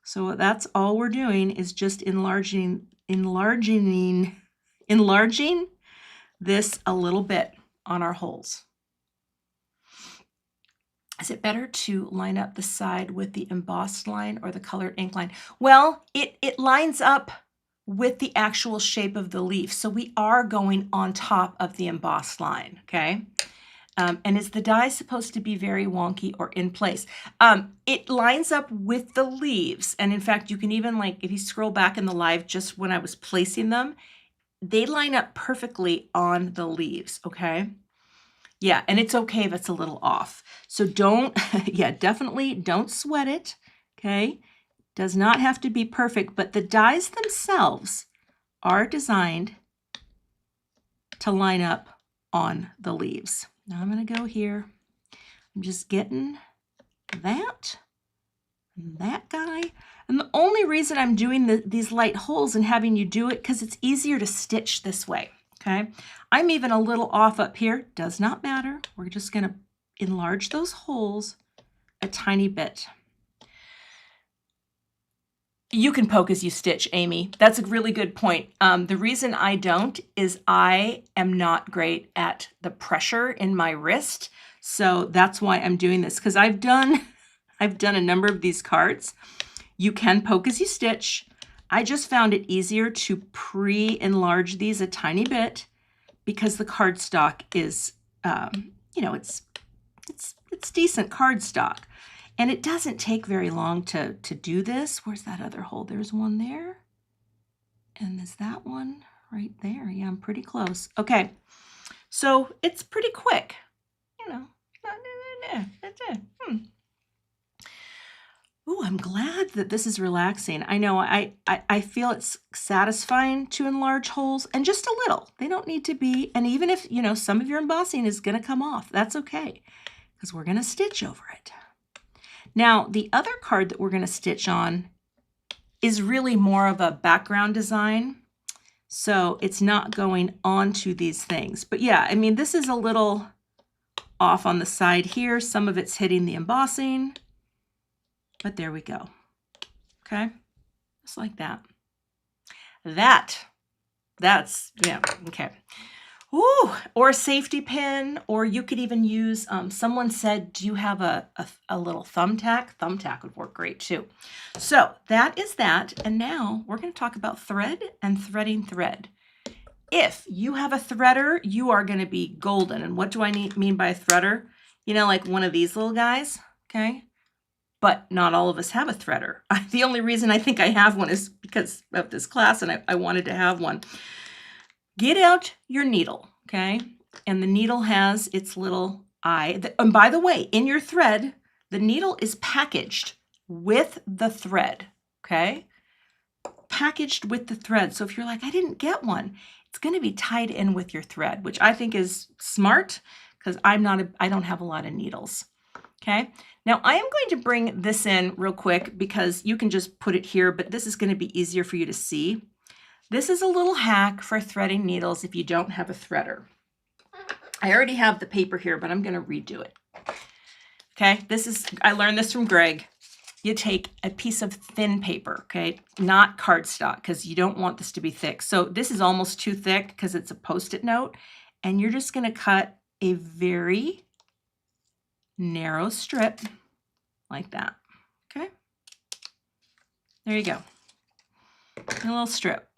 So that's all we're doing is just enlarging this a little bit on our holes. Is it better to line up the side with the embossed line or the colored ink line? Well, it lines up with the actual shape of the leaf. So we are going on top of the embossed line, okay? And is the die supposed to be very wonky or in place? It lines up with the leaves. And in fact, you can even, like, if you scroll back in the live, just when I was placing them, they line up perfectly on the leaves, okay? Yeah, and it's okay if it's a little off. So don't, yeah, definitely don't sweat it, okay? Does not have to be perfect, but the dies themselves are designed to line up on the leaves. Now I'm going to go here. I'm just getting that and that guy. And the only reason I'm doing these light holes and having you do it, because it's easier to stitch this way, okay? I'm even a little off up here. Does not matter. We're just going to enlarge those holes a tiny bit. You can poke as you stitch, Amy. That's a really good point. The reason I don't is I am not great at the pressure in my wrist. So that's why I'm doing this, because I've done a number of these cards. You can poke as you stitch. I just found it easier to pre-enlarge these a tiny bit because the cardstock is, you know, it's decent cardstock. And it doesn't take very long to do this. Where's that other hole? There's one there. And there's that one right there. Yeah, I'm pretty close. Okay, so it's pretty quick. You know. Ooh, I'm glad that this is relaxing. I know I feel it's satisfying to enlarge holes, and just a little. They don't need to be, and even if, you know, some of your embossing is going to come off, that's okay, because we're going to stitch over it. Now, the other card that we're going to stitch on is really more of a background design, so it's not going onto these things. But yeah, I mean, this is a little off on the side here. Some of it's hitting the embossing, but there we go. Okay, just like that. That's, yeah, okay. Ooh, or a safety pin, or you could even use, someone said, do you have a little thumbtack? Thumbtack would work great too. So that is that. And now we're going to talk about thread and threading thread. If you have a threader, you are going to be golden. And what do I mean by a threader? You know, like one of these little guys, okay? But not all of us have a threader. The only reason I think I have one is because of this class, and I wanted to have one. Get out your needle, okay? And the needle has its little eye. And by the way, in your thread, the needle is packaged with the thread, okay? Packaged with the thread. So if you're like, I didn't get one, it's going to be tied in with your thread, which I think is smart because I don't have a lot of needles, okay? Now I am going to bring this in real quick because you can just put it here, but this is going to be easier for you to see. This is a little hack for threading needles if you don't have a threader. I already have the paper here, but I'm going to redo it. Okay, I learned this from Greg. You take a piece of thin paper, okay, not cardstock, because you don't want this to be thick. So this is almost too thick because it's a Post-it note, and you're just going to cut a very narrow strip like that, okay? There you go, a little strip.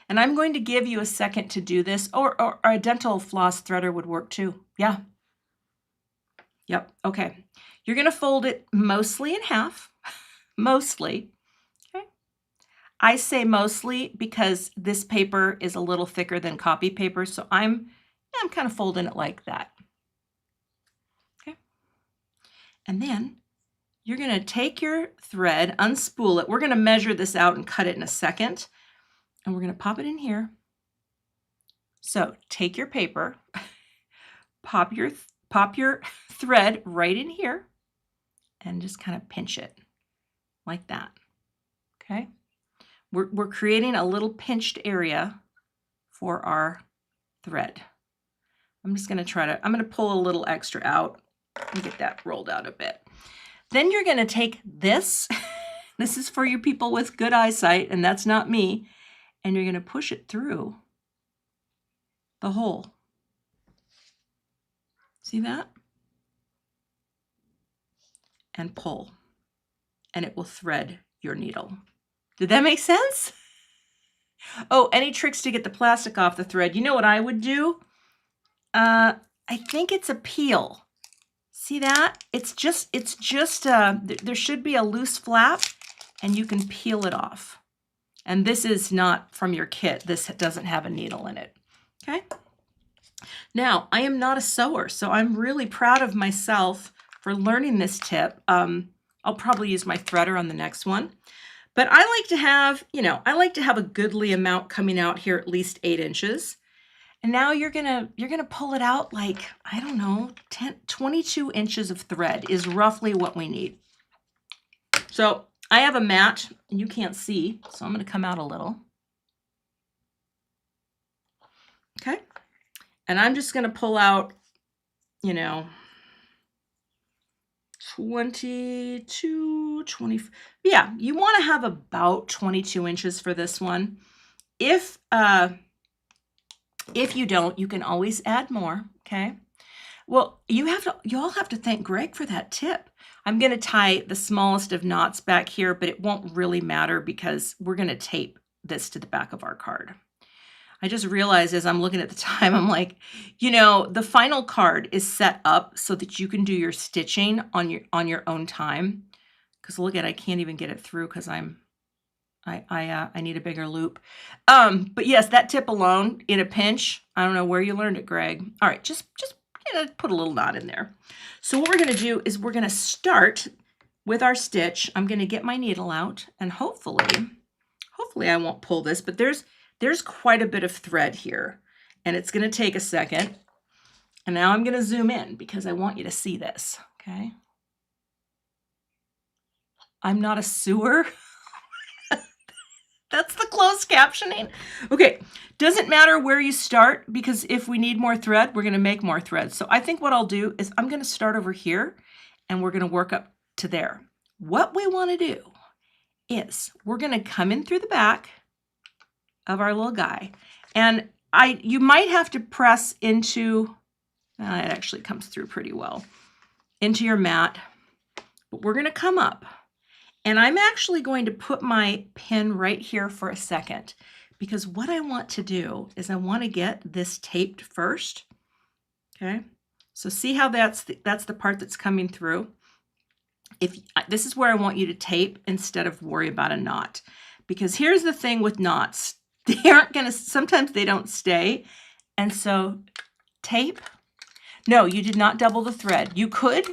And I'm going to give you a second to do this, or a dental floss threader would work too. Yeah. Yep, okay. You're gonna fold it mostly in half, mostly, okay? I say mostly because this paper is a little thicker than copy paper, so I'm kind of folding it like that, okay? And then you're gonna take your thread, unspool it. We're gonna measure this out and cut it in a second. And we're going to pop it in here. So take your paper, pop your thread right in here, and just kind of pinch it like that. Okay, we're creating a little pinched area for our thread. I'm just going to I'm going to pull a little extra out and get that rolled out a bit. Then you're going to take this. This is for you people with good eyesight, and that's not me. And you're going to push it through the hole. See that? And pull. And it will thread your needle. Did that make sense? Oh, any tricks to get the plastic off the thread? You know what I would do? I think it's a peel. See that? It's just, there should be a loose flap and you can peel it off. And this is not from your kit. This doesn't have a needle in it, okay? Now, I am not a sewer, so I'm really proud of myself for learning this tip. I'll probably use my threader on the next one. But I like to have, I like to have a goodly amount coming out here, at least 8 inches. And now you're gonna pull it out like, I don't know, 22 inches of thread is roughly what we need. So I have a mat, and you can't see, so I'm gonna come out a little. Okay, and I'm just gonna pull out, 22, 20, yeah, you wanna have about 22 inches for this one. If you don't, you can always add more, okay? Well, you all have to thank Greg for that tip. I'm gonna tie the smallest of knots back here, but it won't really matter because we're gonna tape this to the back of our card. I just realized as I'm looking at the time, I'm like, the final card is set up so that you can do your stitching on your own time. Because look I can't even get it through because I need a bigger loop. But yes, that tip alone in a pinch, I don't know where you learned it, Greg. All right, just put a little knot in there. So what we're gonna do is we're gonna start with our stitch. I'm gonna get my needle out and hopefully I won't pull this, but there's quite a bit of thread here and it's gonna take a second. And now I'm gonna zoom in because I want you to see this, okay? I'm not a sewer. That's the closed captioning. Okay, doesn't matter where you start because if we need more thread, we're gonna make more thread. So I think what I'll do is I'm gonna start over here and we're gonna work up to there. What we wanna do is we're gonna come in through the back of our little guy. And you might have to press into, it actually comes through pretty well, into your mat, but we're gonna come up. And I'm actually going to put my pin right here for a second because what I want to do is I want to get this taped first. Okay, so see how that's the part that's coming through. This is where I want you to tape instead of worry about a knot, because here's the thing with knots: they aren't gonna. Sometimes they don't stay, and so tape. No, you did not double the thread. You could.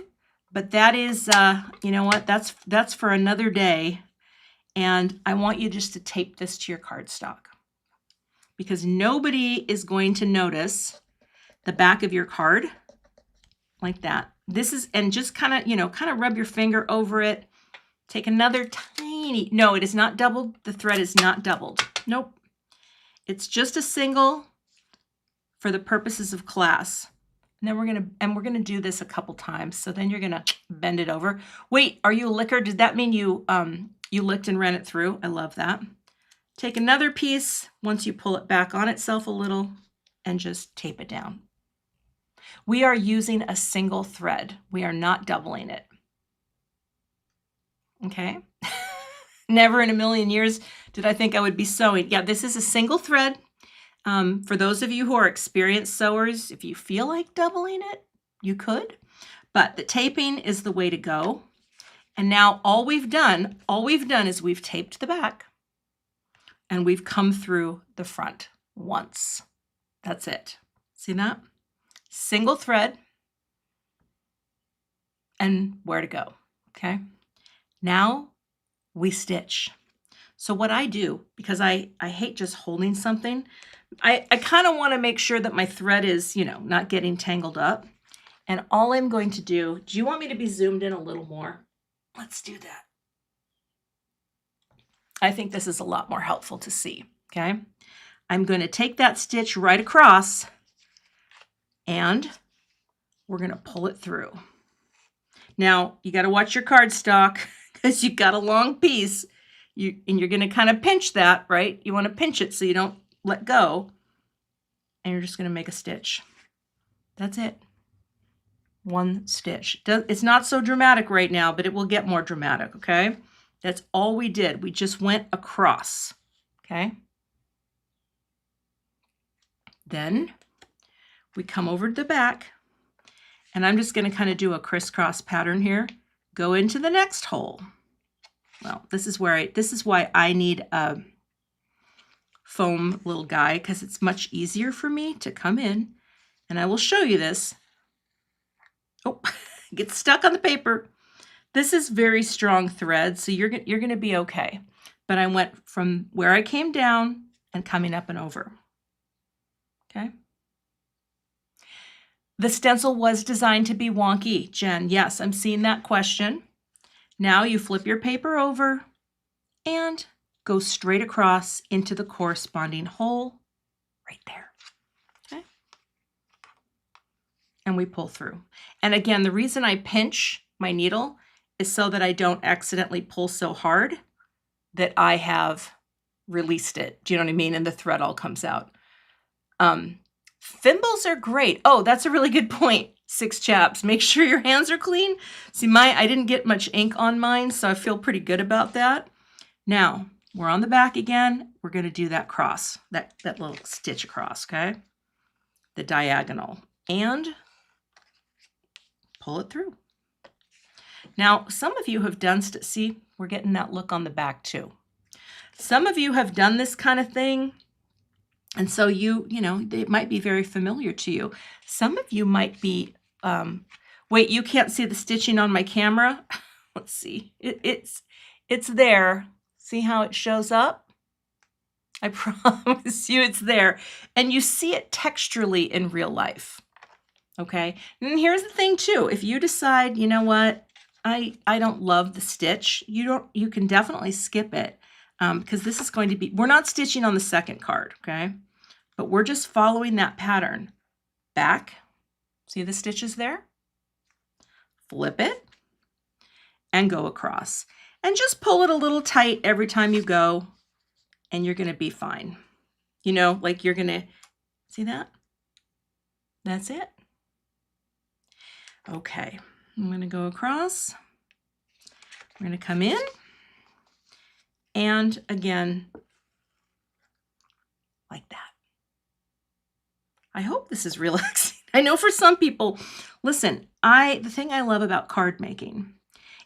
But that is, you know what, that's for another day. And I want you just to tape this to your cardstock because nobody is going to notice the back of your card like that. And just kind of rub your finger over it. Take another tiny, no, it is not doubled. The thread is not doubled. Nope. It's just a single for the purposes of class. And then we're gonna do this a couple times. So then you're gonna bend it over. Wait, are you a licker? Did that mean you licked and ran it through? I love that. Take another piece once you pull it back on itself a little and just tape it down. We are using a single thread. We are not doubling it. Okay. Never in a million years did I think I would be sewing. Yeah, this is a single thread. For those of you who are experienced sewers, if you feel like doubling it, you could, but the taping is the way to go. And now all we've done is we've taped the back and we've come through the front once. That's it. See that? Single thread and where to go, okay? Now we stitch. So what I do, because I hate just holding something, I kind of want to make sure that my thread is, not getting tangled up. And all I'm going to do you want me to be zoomed in a little more? Let's do that. I think this is a lot more helpful to see, okay? I'm going to take that stitch right across and we're going to pull it through. Now, you got to watch your cardstock because you've got a long piece. And you're going to kind of pinch that, right? You want to pinch it so you don't let go. And you're just going to make a stitch. That's it. One stitch. It's not so dramatic right now, but it will get more dramatic, okay? That's all we did. We just went across, okay? Then we come over to the back And I'm just going to kind of do a crisscross pattern here. Go into the next hole. Well, this is why I need a foam little guy, because it's much easier for me to come in, and I will show you this. Oh, get stuck on the paper. This is very strong thread, so you're going to be okay. But I went from where I came down and coming up and over. Okay. The stencil was designed to be wonky, Jen. Yes, I'm seeing that question. Now you flip your paper over and go straight across into the corresponding hole right there. Okay. And we pull through. And again, the reason I pinch my needle is so that I don't accidentally pull so hard that I have released it. Do you know what I mean? And the thread all comes out. Thimbles are great. Oh, that's a really good point. 6 chaps. Make sure your hands are clean. See, I didn't get much ink on mine, so I feel pretty good about that. Now, we're on the back again. We're going to do that cross, that little stitch across, okay? The diagonal. And pull it through. Now, some of you have done, see, we're getting that look on the back too. Some of you have done this kind of thing. And so you know, it might be very familiar to you. Some of you might be, wait, you can't see the stitching on my camera? Let's see. It's there. See how it shows up? I promise you it's there. And you see it texturally in real life. Okay? And here's the thing too. If you decide, you know what, I don't love the stitch, you can definitely skip it. Because this is going to be, we're not stitching on the second card, okay? But we're just following that pattern. Back, see the stitches there? Flip it and go across. And just pull it a little tight every time you go, and you're going to be fine. You know, like you're going to, see that? That's it. Okay, I'm going to go across. We're going to come in. And again, like that. I hope this is relaxing. I know for some people, listen, the thing I love about card making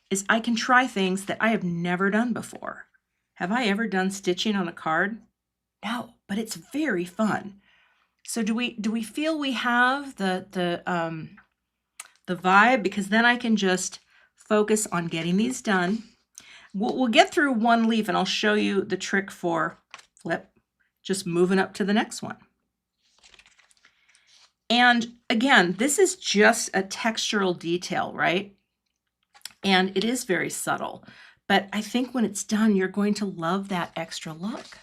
is I can try things that I have never done before. Have I ever done stitching on a card? No, but it's very fun. So do we feel we have the vibe? Because then I can just focus on getting these done. We'll get through one leaf and I'll show you the trick for flip, just moving up to the next one. And again, this is just a textural detail, right? And it is very subtle, but I think when it's done, you're going to love that extra look.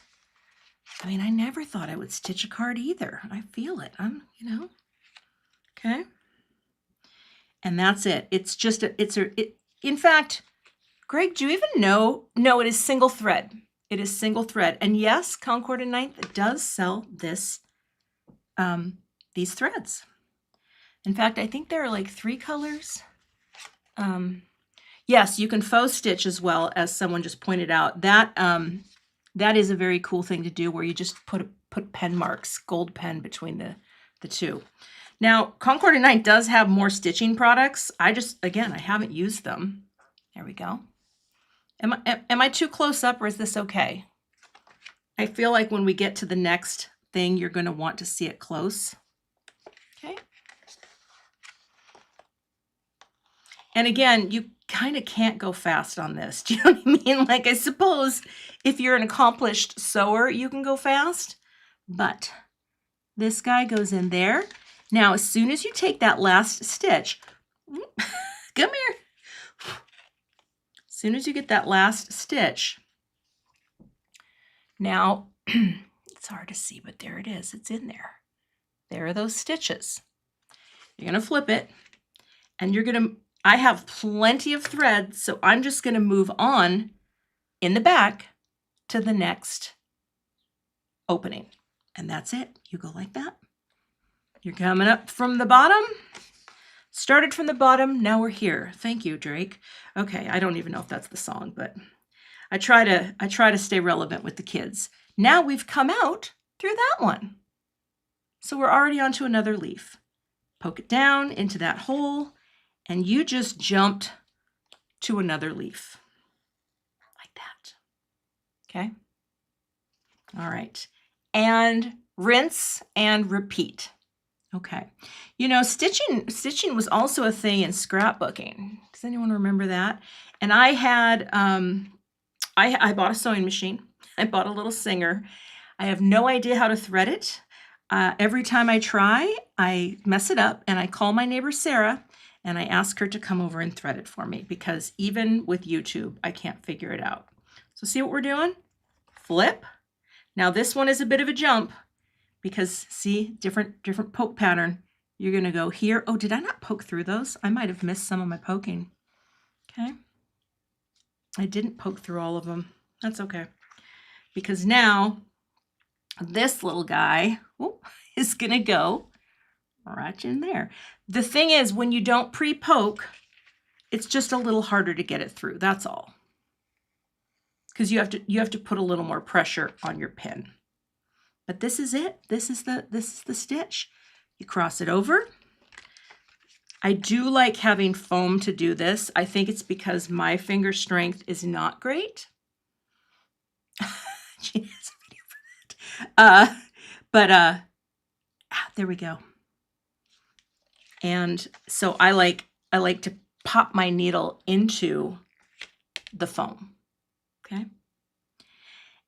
I mean, I never thought I would stitch a card either. I feel it, you know, okay. And that's it. It's just, in fact, Greg, do you even know? No, it is single thread. It is single thread. And yes, Concord and Ninth does sell this, these threads. In fact, I think there are like 3 colors. Yes, you can faux stitch as well, as someone just pointed out. That is a very cool thing to do, where you just put pen marks, gold pen between the two. Now, Concord and Ninth does have more stitching products. I haven't used them. There we go. Am I too close up, or is this okay? I feel like when we get to the next thing, you're going to want to see it close. Okay. And again, you kind of can't go fast on this. Do you know what I mean? Like, I suppose if you're an accomplished sewer, you can go fast, but this guy goes in there. Now, as soon as you take that last stitch, come here. As soon as you get that last stitch, now it's hard to see, but there it is. It's in there. There are those stitches. You're going to flip it, and I have plenty of thread, so I'm just going to move on in the back to the next opening. And that's it. You go like that. You're coming up from the bottom. Started from the bottom, now we're here. Thank you, Drake. Okay, I don't even know if that's the song, but I try to stay relevant with the kids. Now we've come out through that one. So we're already onto another leaf. poke it down into that hole, and you just jumped to another leaf like that. Okay. All right. And rinse and repeat. Okay. You know, stitching was also a thing in scrapbooking. Does anyone remember that? And I had, I bought a sewing machine. I bought a little Singer. I have no idea how to thread it. Every time I try, I mess it up, and I call my neighbor Sarah and I ask her to come over and thread it for me, because even with YouTube, I can't figure it out. So see what we're doing? Flip. Now this one is a bit of a jump, because see, different poke pattern. You're gonna go here. Oh, did I not poke through those? I might have missed some of my poking. Okay. I didn't poke through all of them. That's okay. Because now this little guy is gonna go right in there. The thing is, when you don't pre-poke, it's just a little harder to get it through. That's all. Because you have to put a little more pressure on your pin. But this is it. This is the stitch. You cross it over. I do like having foam to do this. I think it's because my finger strength is not great. She has a video for that. There we go. And so I like to pop my needle into the foam. Okay.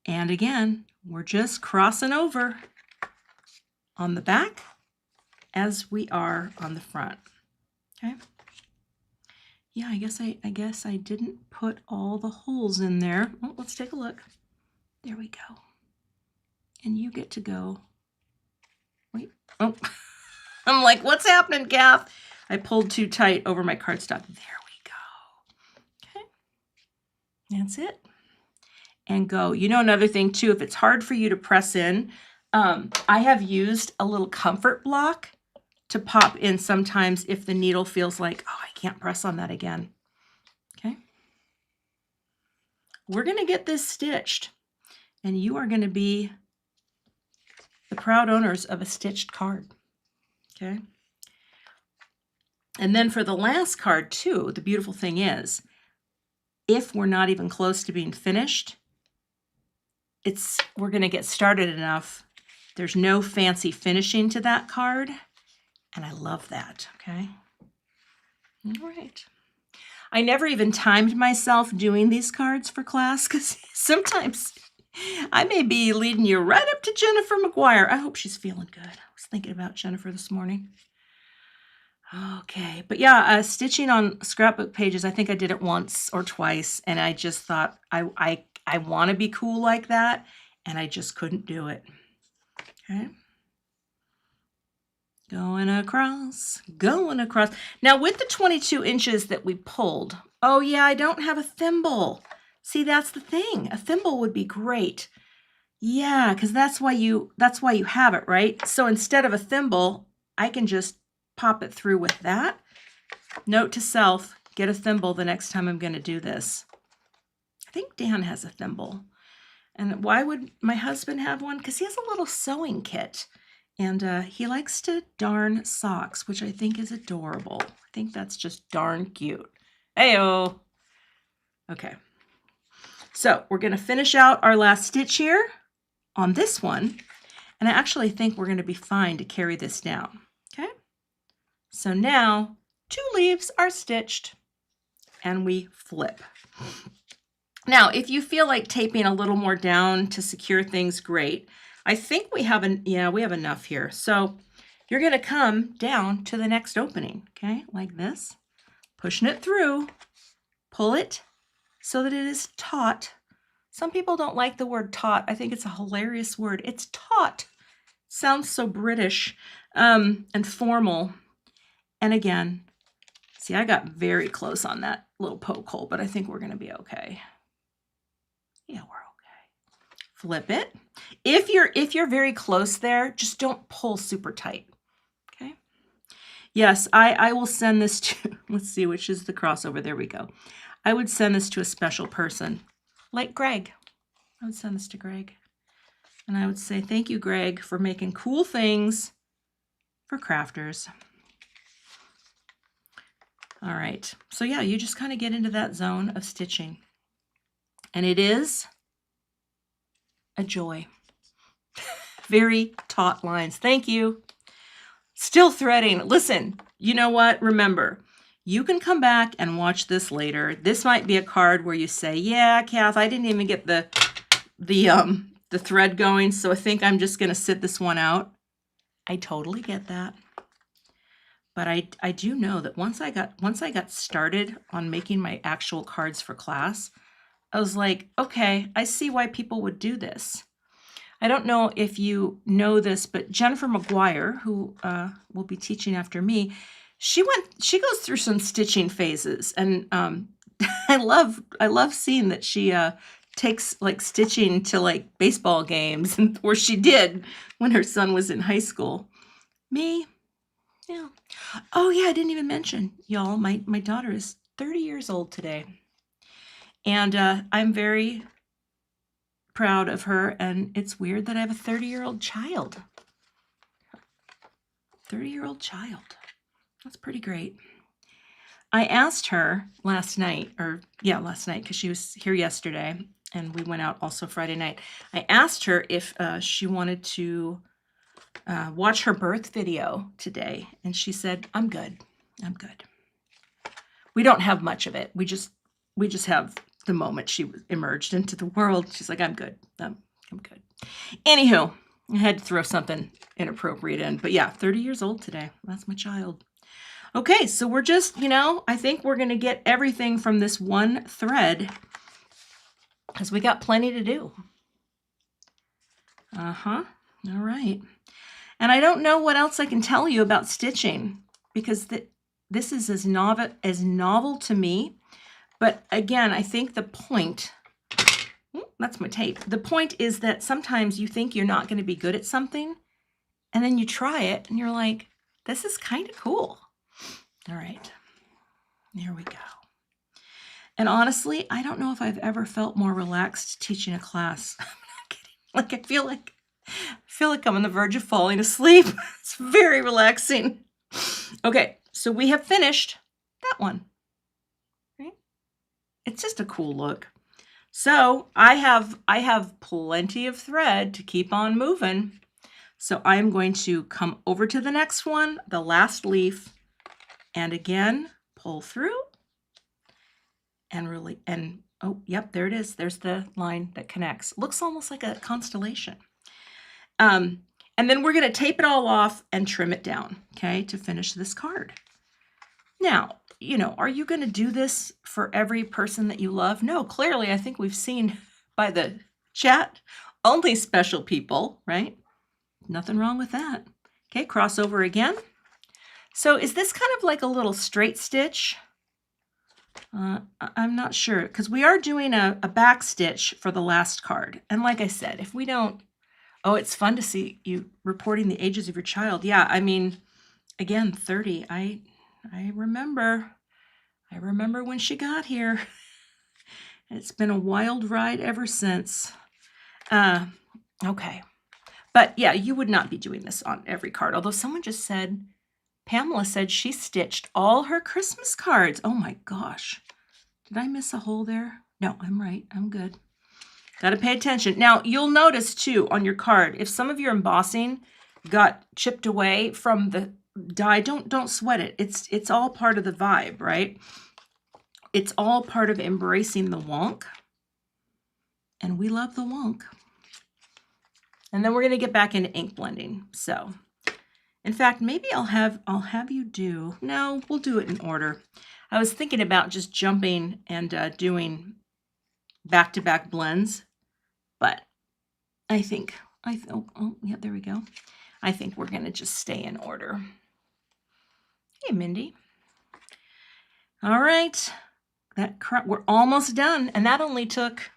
And again, we're just crossing over on the back as we are on the front. Okay. Yeah, I guess I didn't put all the holes in there. Oh, let's take a look. There we go. And you get to go. Wait. Oh, I'm like, what's happening, Kath? I pulled too tight over my cardstock. There we go. Okay. That's it. And go. You know, another thing too, if it's hard for you to press in, I have used a little comfort block to pop in sometimes if the needle feels like, oh, I can't press on that again. Okay. We're going to get this stitched, and you are going to be the proud owners of a stitched card. Okay. And then for the last card too, the beautiful thing is, if we're not even close to being finished, we're going to get started enough. There's no fancy finishing to that card. And I love that. Okay. All right. I never even timed myself doing these cards for class, because sometimes I may be leading you right up to Jennifer McGuire. I hope she's feeling good. I was thinking about Jennifer this morning. Okay, but yeah, stitching on scrapbook pages, I think I did it once or twice, and I just thought I want to be cool like that, and I just couldn't do it. Okay. Going across, going across. Now with the 22 inches that we pulled, oh yeah, I don't have a thimble. See, that's the thing. A thimble would be great. Yeah, because that's why you have it, right? So instead of a thimble, I can just pop it through with that. Note to self, get a thimble the next time I'm going to do this. I think Dan has a thimble. And why would my husband have one? Because he has a little sewing kit. And he likes to darn socks, which I think is adorable. I think that's just darn cute. Hey-oh. Okay. So we're going to finish out our last stitch here on this one. And I actually think we're going to be fine to carry this down. Okay. So now 2 leaves are stitched and we flip. Now, if you feel like taping a little more down to secure things, great. I think we have enough here. So you're going to come down to the next opening, okay? Like this, pushing it through, pull it so that it is taut. Some people don't like the word taut. I think it's a hilarious word. It's taut. Sounds so British and formal. And again, see, I got very close on that little poke hole, but I think we're going to be okay. Yeah, we're okay. Flip it. If you're very close there, just don't pull super tight. Okay. Yes, I will send this to, let's see, which is the crossover. There we go. I would send this to a special person like Greg. I would send this to Greg. And I would say, thank you, Greg, for making cool things for crafters. All right, so yeah, you just kind of get into that zone of stitching. And it is a joy. Very taut lines. Thank you. Still threading. Listen, you know what? Remember, you can come back and watch this later. This might be a card where you say, yeah, Kath, I didn't even get the thread going, so I think I'm just going to sit this one out. I totally get that. But I do know that once I got started on making my actual cards for class, I was like, okay, I see why people would do this. I don't know if you know this, but Jennifer McGuire, who will be teaching after me, she goes through some stitching phases, and I love seeing that she takes like stitching to like baseball games, and where she did when her son was in high school. Me, yeah. Oh yeah, I didn't even mention, y'all, my daughter is 30 years old today, and I'm very proud of her, and it's weird that I have a 30-year-old child. 30-year-old child. That's pretty great. I asked her last night, because she was here yesterday, and we went out also Friday night. I asked her if she wanted to watch her birth video today, and she said, I'm good. I'm good. We don't have much of it. We just have the moment she emerged into the world. She's like, I'm good. I'm good. Anywho, I had to throw something inappropriate in. But yeah, 30 years old today. That's my child. Okay, so we're just, I think we're going to get everything from this one thread because we got plenty to do. All right. And I don't know what else I can tell you about stitching because this is as novel to me. But again, I think the point, that's my tape. The point is that sometimes you think you're not going to be good at something, and then you try it, and you're like, this is kind of cool. All right, there we go. And honestly, I don't know if I've ever felt more relaxed teaching a class. I'm not kidding. Like I feel like I'm on the verge of falling asleep. It's very relaxing. Okay, so we have finished that one. Right? It's just a cool look. So I have plenty of thread to keep on moving. So I'm going to come over to the next one, the last leaf, and again, pull through and oh, yep, there it is. There's the line that connects. Looks almost like a constellation. And then we're going to tape it all off and trim it down, okay, to finish this card. Now, are you going to do this for every person that you love? No, clearly, I think we've seen by the chat, only special people, right? Nothing wrong with that. Okay, cross over again. So is this kind of like a little straight stitch? I'm not sure, because we are doing a back stitch for the last card. And like I said, if we don't, oh, it's fun to see you reporting the ages of your child. Yeah, I mean, again, 30, I remember when she got here. It's been a wild ride ever since. Okay. But yeah, you would not be doing this on every card. Although someone just said, Pamela said she stitched all her Christmas cards. Oh my gosh. Did I miss a hole there? No, I'm right. I'm good. Got to pay attention. Now, you'll notice too on your card, if some of your embossing got chipped away from the die, don't sweat it. It's all part of the vibe, right? It's all part of embracing the wonk. And we love the wonk. And then we're going to get back into ink blending. So, in fact, maybe I'll have you do, no, we'll do it in order. I was thinking about just jumping and doing back-to-back blends, but I think, oh, yeah, there we go. I think we're going to just stay in order. Hey, Mindy. All right, we're almost done, and that only took,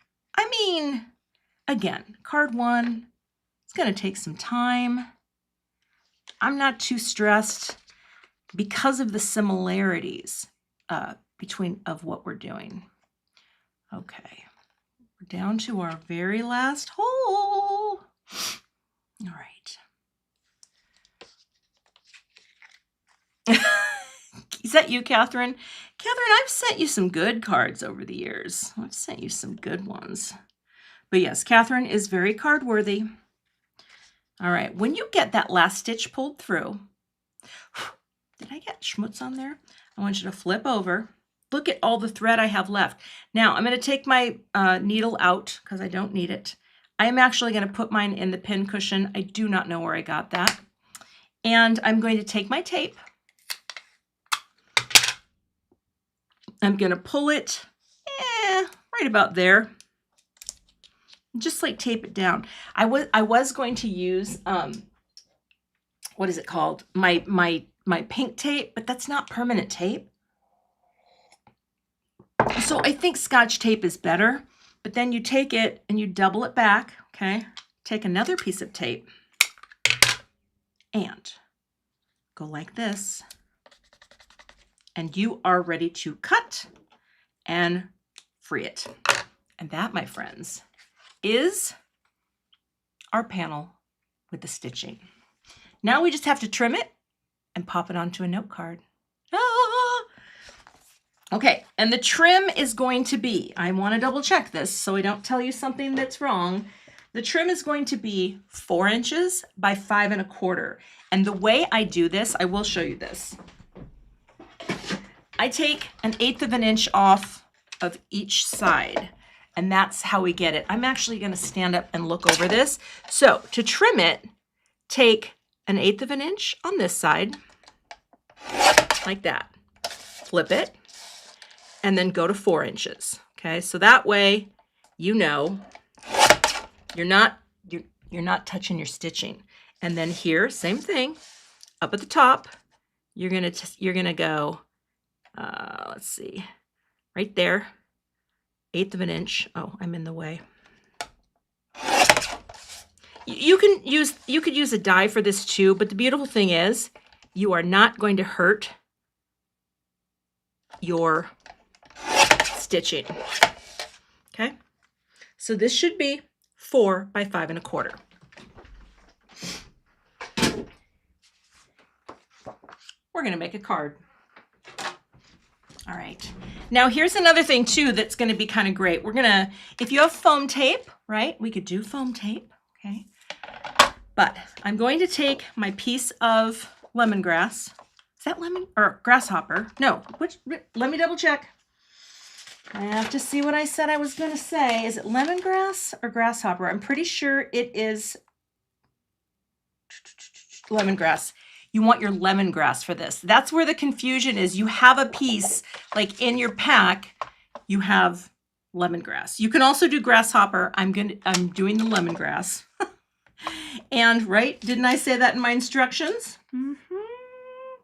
again, card one, it's going to take some time. I'm not too stressed because of the similarities of what we're doing. Okay, we're down to our very last hole. All right. Is that you, Catherine? Catherine, I've sent you some good cards over the years. I've sent you some good ones. But yes, Catherine is very card worthy. All right, when you get that last stitch pulled through, did I get schmutz on there? I want you to flip over. Look at all the thread I have left. Now I'm going to take my needle out because I don't need it. I am actually going to put mine in the pin cushion. I do not know where I got that. And I'm going to take my tape. I'm going to pull it right about there. Just like tape it down. I was going to use what is it called? My pink tape, but that's not permanent tape. So I think Scotch tape is better, but then you take it and you double it back, okay? Take another piece of tape and go like this. And you are ready to cut and free it. And that, my friends, is our panel with the stitching. Now we just have to trim it and pop it onto a note card. Ah! Okay, and the trim is going to be, I want to double check this so I don't tell you something that's wrong. The trim is going to be 4 inches by 5 1/4. And the way I do this, I will show you this. I take 1/8 of an inch off of each side. And that's how we get it. I'm actually going to stand up and look over this. So to trim it, take 1/8 of an inch on this side, like that. Flip it, and then go to 4 inches. Okay, so that way, you know, you're not touching your stitching. And then here, same thing, up at the top, you're gonna go. Let's see, right there. 1/8 of an inch. Oh, I'm in the way. You could use a die for this too, but the beautiful thing is you are not going to hurt your stitching. Okay? So this should be 4 by 5 1/4. We're going to make a card. All right. Now here's another thing too that's going to be kind of great. We're going to, if you have foam tape, right? We could do foam tape, okay? But I'm going to take my piece of lemongrass. Is that lemon or grasshopper? No, let me double check. I have to see what I said I was going to say. Is it lemongrass or grasshopper? I'm pretty sure it is lemongrass. You want your lemongrass for this. That's where the confusion is. You have a piece, like in your pack, you have lemongrass. You can also do grasshopper. I'm doing the lemongrass. And right, didn't I say that in my instructions?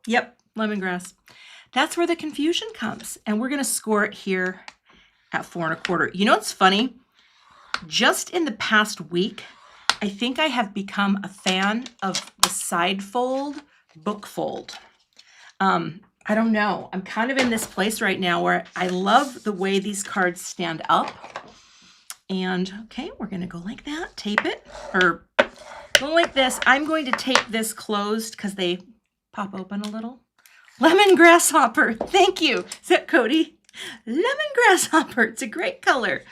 Yep, lemongrass. That's where the confusion comes. And we're gonna score it here at 4 1/4. You know what's funny? Just in the past week, I think I have become a fan of the side fold, book fold. I don't know. I'm kind of in this place right now where I love the way these cards stand up. And okay, we're gonna go like that, tape it, or go like this. I'm going to tape this closed because they pop open a little. Lemon grasshopper, thank you. Is that Cody? Lemon grasshopper, it's a great color.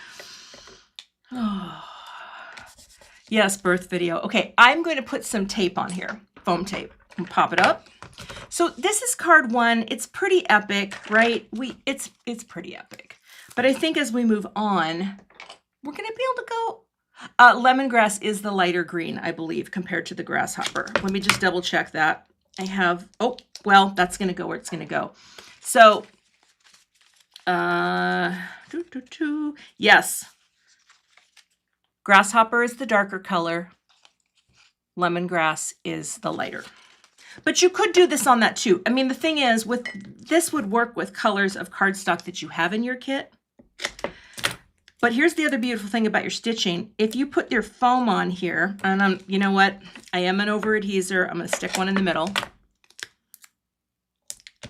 Oh. Yes, birth video. Okay, I'm going to put some tape on here, foam tape, and pop it up. So this is card 1. It's pretty epic, right? It's pretty epic. But I think as we move on, we're going to be able to go. Lemongrass is the lighter green, I believe, compared to the grasshopper. Let me just double check that. I have, oh, well, that's going to go where it's going to go. So, yes. Grasshopper is the darker color. Lemongrass is the lighter. But you could do this on that too. I mean, the thing is, this would work with colors of cardstock that you have in your kit. But here's the other beautiful thing about your stitching. If you put your foam on here, and you know what? I am an over-adheser. I'm going to stick one in the middle.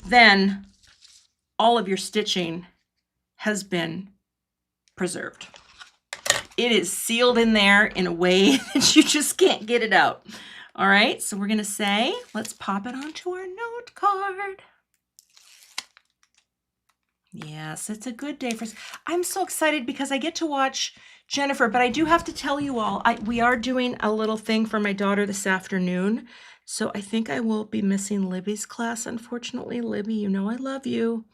Then all of your stitching has been preserved. It is sealed in there in a way that you just can't get it out. All right, so we're going to say, let's pop it onto our note card. Yes, it's a good day for. I'm so excited because I get to watch Jennifer, but I do have to tell you all, we are doing a little thing for my daughter this afternoon. So I think I will be missing Libby's class. Unfortunately, Libby, you know I love you,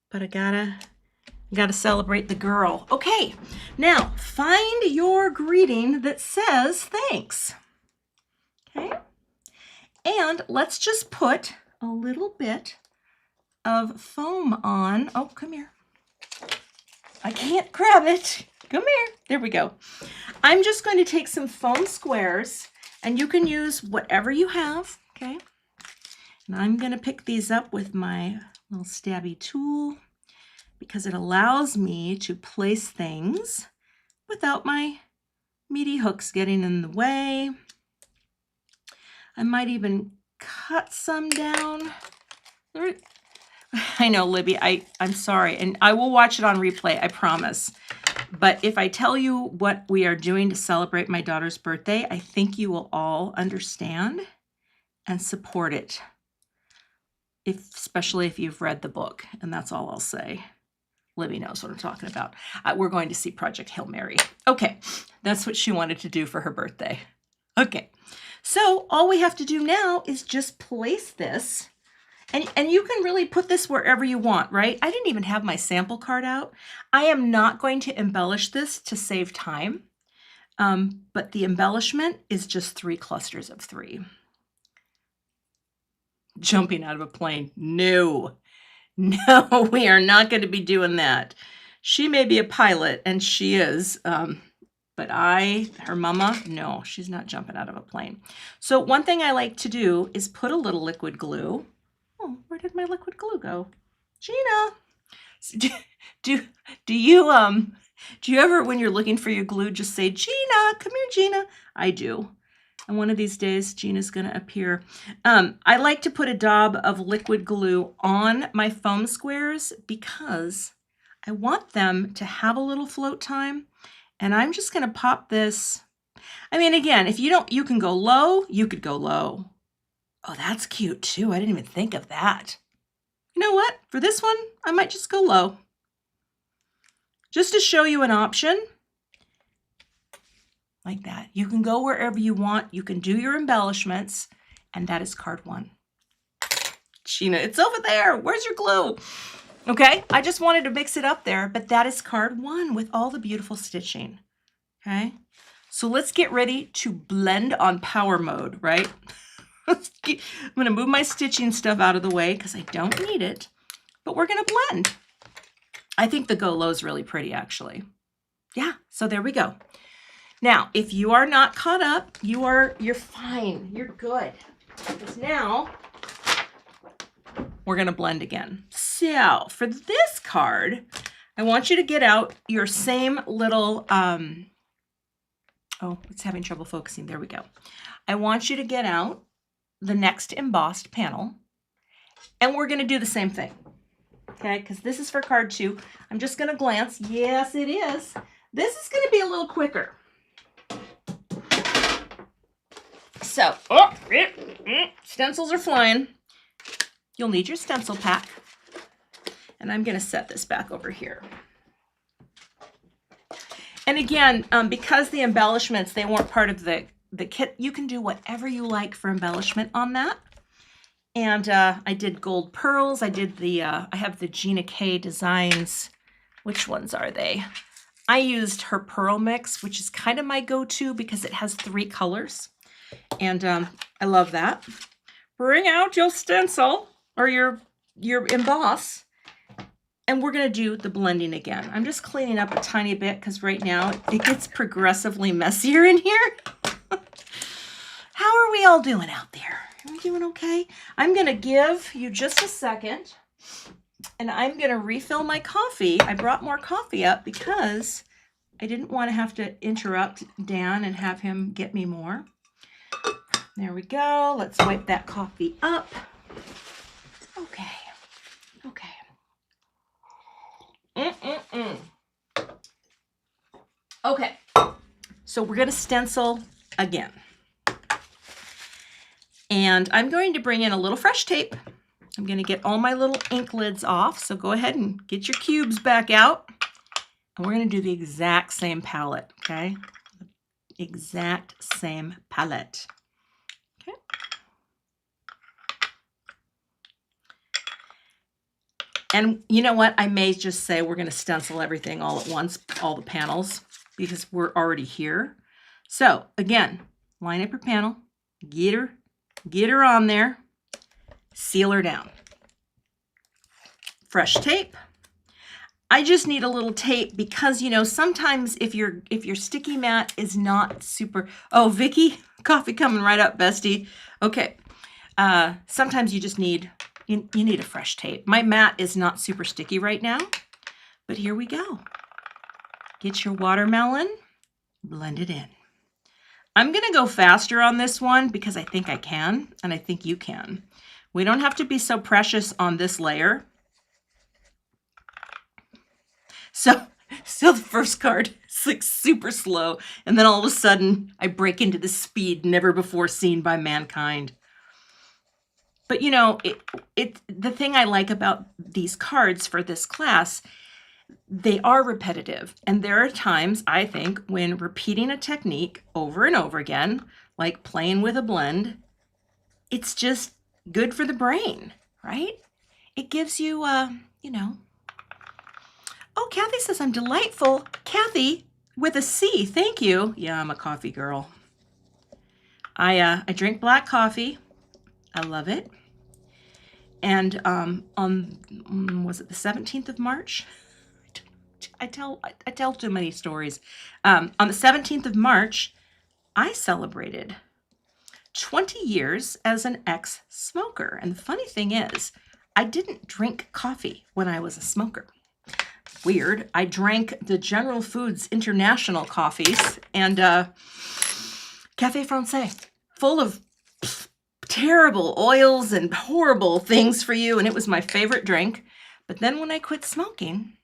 but I gotta celebrate the girl. Okay, now find your greeting that says thanks. Okay, and let's just put a little bit of foam on. Oh, come here. I can't grab it. Come here. There we go. I'm just going to take some foam squares, and you can use whatever you have, okay? And I'm going to pick these up with my little stabby tool because it allows me to place things without my meaty hooks getting in the way. I might even cut some down. I know, Libby, I'm sorry, and I will watch it on replay, I promise. But if I tell you what we are doing to celebrate my daughter's birthday, I think you will all understand and support it, especially if you've read the book, and that's all I'll say. Libby knows what I'm talking about. We're going to see Project Hail Mary. Okay, that's what she wanted to do for her birthday. Okay, so all we have to do now is just place this. And you can really put this wherever you want, right? I didn't even have my sample card out. I am not going to embellish this to save time, but the embellishment is just 3 clusters of 3. Jumping out of a plane. No, we are not going to be doing that. She may be a pilot, and she is, but her mama, no, she's not jumping out of a plane. So one thing I like to do is put a little liquid glue. Oh, where did my liquid glue go? Gina, do you ever, when you're looking for your glue, just say, Gina, come here, Gina? I do. And one of these days, Gina's gonna appear. I like to put a dab of liquid glue on my foam squares because I want them to have a little float time. And I'm just gonna pop this. I mean, again, if you don't, you can go low, you could go low. Oh, that's cute too. I didn't even think of that. You know what? For this one, I might just go low. Just to show you an option. Like that. You can go wherever you want. You can do your embellishments. And that is card 1. Gina, it's over there. Where's your glue? Okay, I just wanted to mix it up there, but that is card 1 with all the beautiful stitching. Okay, so let's get ready to blend on power mode, right? I'm going to move my stitching stuff out of the way because I don't need it, but we're going to blend. I think the Go Low is really pretty, actually. Yeah, so there we go. Now, if you are not caught up, you're fine. You're good. Because now we're going to blend again. So for this card, I want you to get out your same little, oh, it's having trouble focusing. There we go. I want you to get out the next embossed panel, and we're going to do the same thing. Okay, because this is for card 2. I'm just going to glance. Yes, it is. This is going to be a little quicker. So, stencils are flying. You'll need your stencil pack. And I'm going to set this back over here. And again, because the embellishments, they weren't part of the kit, you can do whatever you like for embellishment on that. And I did gold pearls. I have the Gina K designs. Which ones are they? I used her pearl mix, which is kind of my go-to because it has 3 colors. And I love that. Bring out your stencil or your emboss. And we're going to do the blending again. I'm just cleaning up a tiny bit because right now it gets progressively messier in here. How are we all doing out there? Are we doing okay? I'm going to give you just a second and I'm going to refill my coffee. I brought more coffee up because I didn't want to have to interrupt Dan and have him get me more. There we go. Let's wipe that coffee up. Okay. Okay. Okay, so we're going to stencil again. And I'm going to bring in a little fresh tape. I'm going to get all my little ink lids off. So go ahead and get your cubes back out. And we're going to do the exact same palette, okay? Exact same palette. Okay. And you know what? I may just say we're going to stencil everything all at once, all the panels, because we're already here. So again, line up your panel, get her on there, seal her down. Fresh tape. I just need a little tape because, you know, sometimes if your sticky mat is not super, oh, Vicky, coffee coming right up, bestie. Okay. Sometimes you just need, you need a fresh tape. My mat is not super sticky right now, but here we go. Get your watermelon, blend it in. I'm going to go faster on this one because I think I can, and I think you can. We don't have to be so precious on this layer. So the first card is like super slow, and then all of a sudden I break into the speed never before seen by mankind. But you know, the thing I like about these cards for this class, they are repetitive. And there are times, I think, when repeating a technique over and over again, like playing with a blend, it's just good for the brain, right? It gives you, you know. Oh, Cathy says I'm delightful. Cathy with a C, thank you. Yeah, I'm a coffee girl. I drink black coffee. I love it. And was it the 17th of March? I tell too many stories. On the 17th of March, I celebrated 20 years as an ex-smoker. And the funny thing is, I didn't drink coffee when I was a smoker. Weird. I drank the General Foods International coffees and Café Francais, full of terrible oils and horrible things for you, and it was my favorite drink. But then when I quit smoking,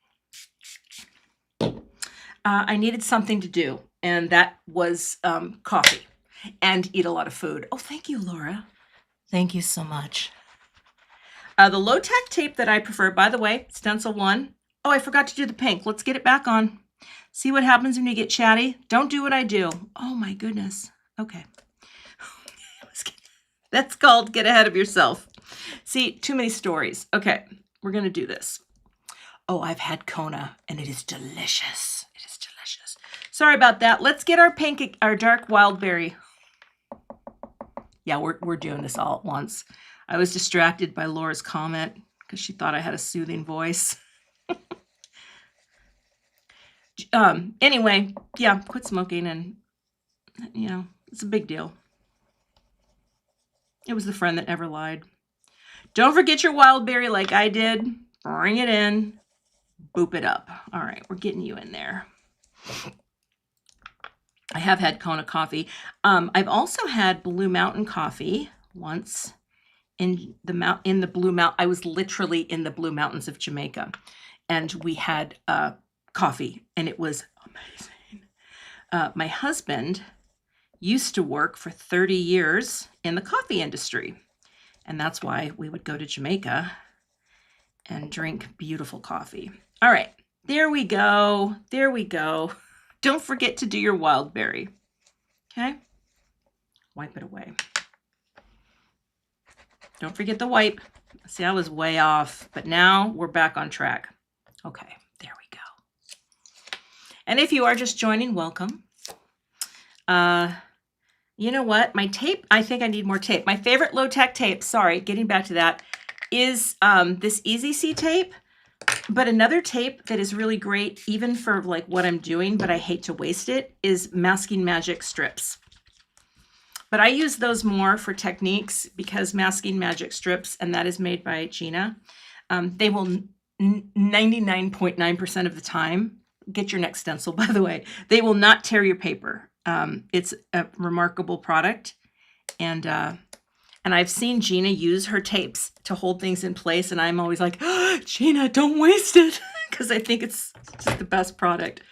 I needed something to do, and that was coffee and eat a lot of food. Oh, thank you, Laura. Thank you so much. The low-tack tape that I prefer, by the way, stencil 1. Oh, I forgot to do the pink. Let's get it back on. See what happens when you get chatty? Don't do what I do. Oh my goodness. Okay. That's called get ahead of yourself. See, too many stories. Okay, we're going to do this. Oh, I've had Kona and it is delicious. It is delicious. Sorry about that. Let's get our pink, our dark wild berry. Yeah, we're doing this all at once. I was distracted by Laura's comment because she thought I had a soothing voice. Anyway, yeah, quit smoking and, you know, it's a big deal. It was the friend that never lied. Don't forget your wild berry like I did. Bring it in, boop it up. All right, we're getting you in there. I have had Kona coffee. I've also had Blue Mountain coffee once in the Blue Mountain. I was literally in the Blue Mountains of Jamaica, and we had coffee, and it was amazing. My husband used to work for 30 years in the coffee industry, and that's why we would go to Jamaica and drink beautiful coffee. All right, there we go. There we go. Don't forget to do your wild berry. Okay? Wipe it away. Don't forget the wipe. See, I was way off, but now we're back on track. Okay, there we go. And if you are just joining, welcome. You know what? My tape, I think I need more tape. My favorite low-tack tape, sorry, getting back to that, is this Easy C tape. But another tape that is really great, even for like what I'm doing, but I hate to waste it, is Masking Magic strips. But I use those more for techniques because Masking Magic strips, and that is made by Gina, they will 99.9% of the time, get your next stencil, by the way, they will not tear your paper. It's a remarkable product. And I've seen Gina use her tapes to hold things in place, and I'm always like, oh, Gina, don't waste it, because I think it's just the best product.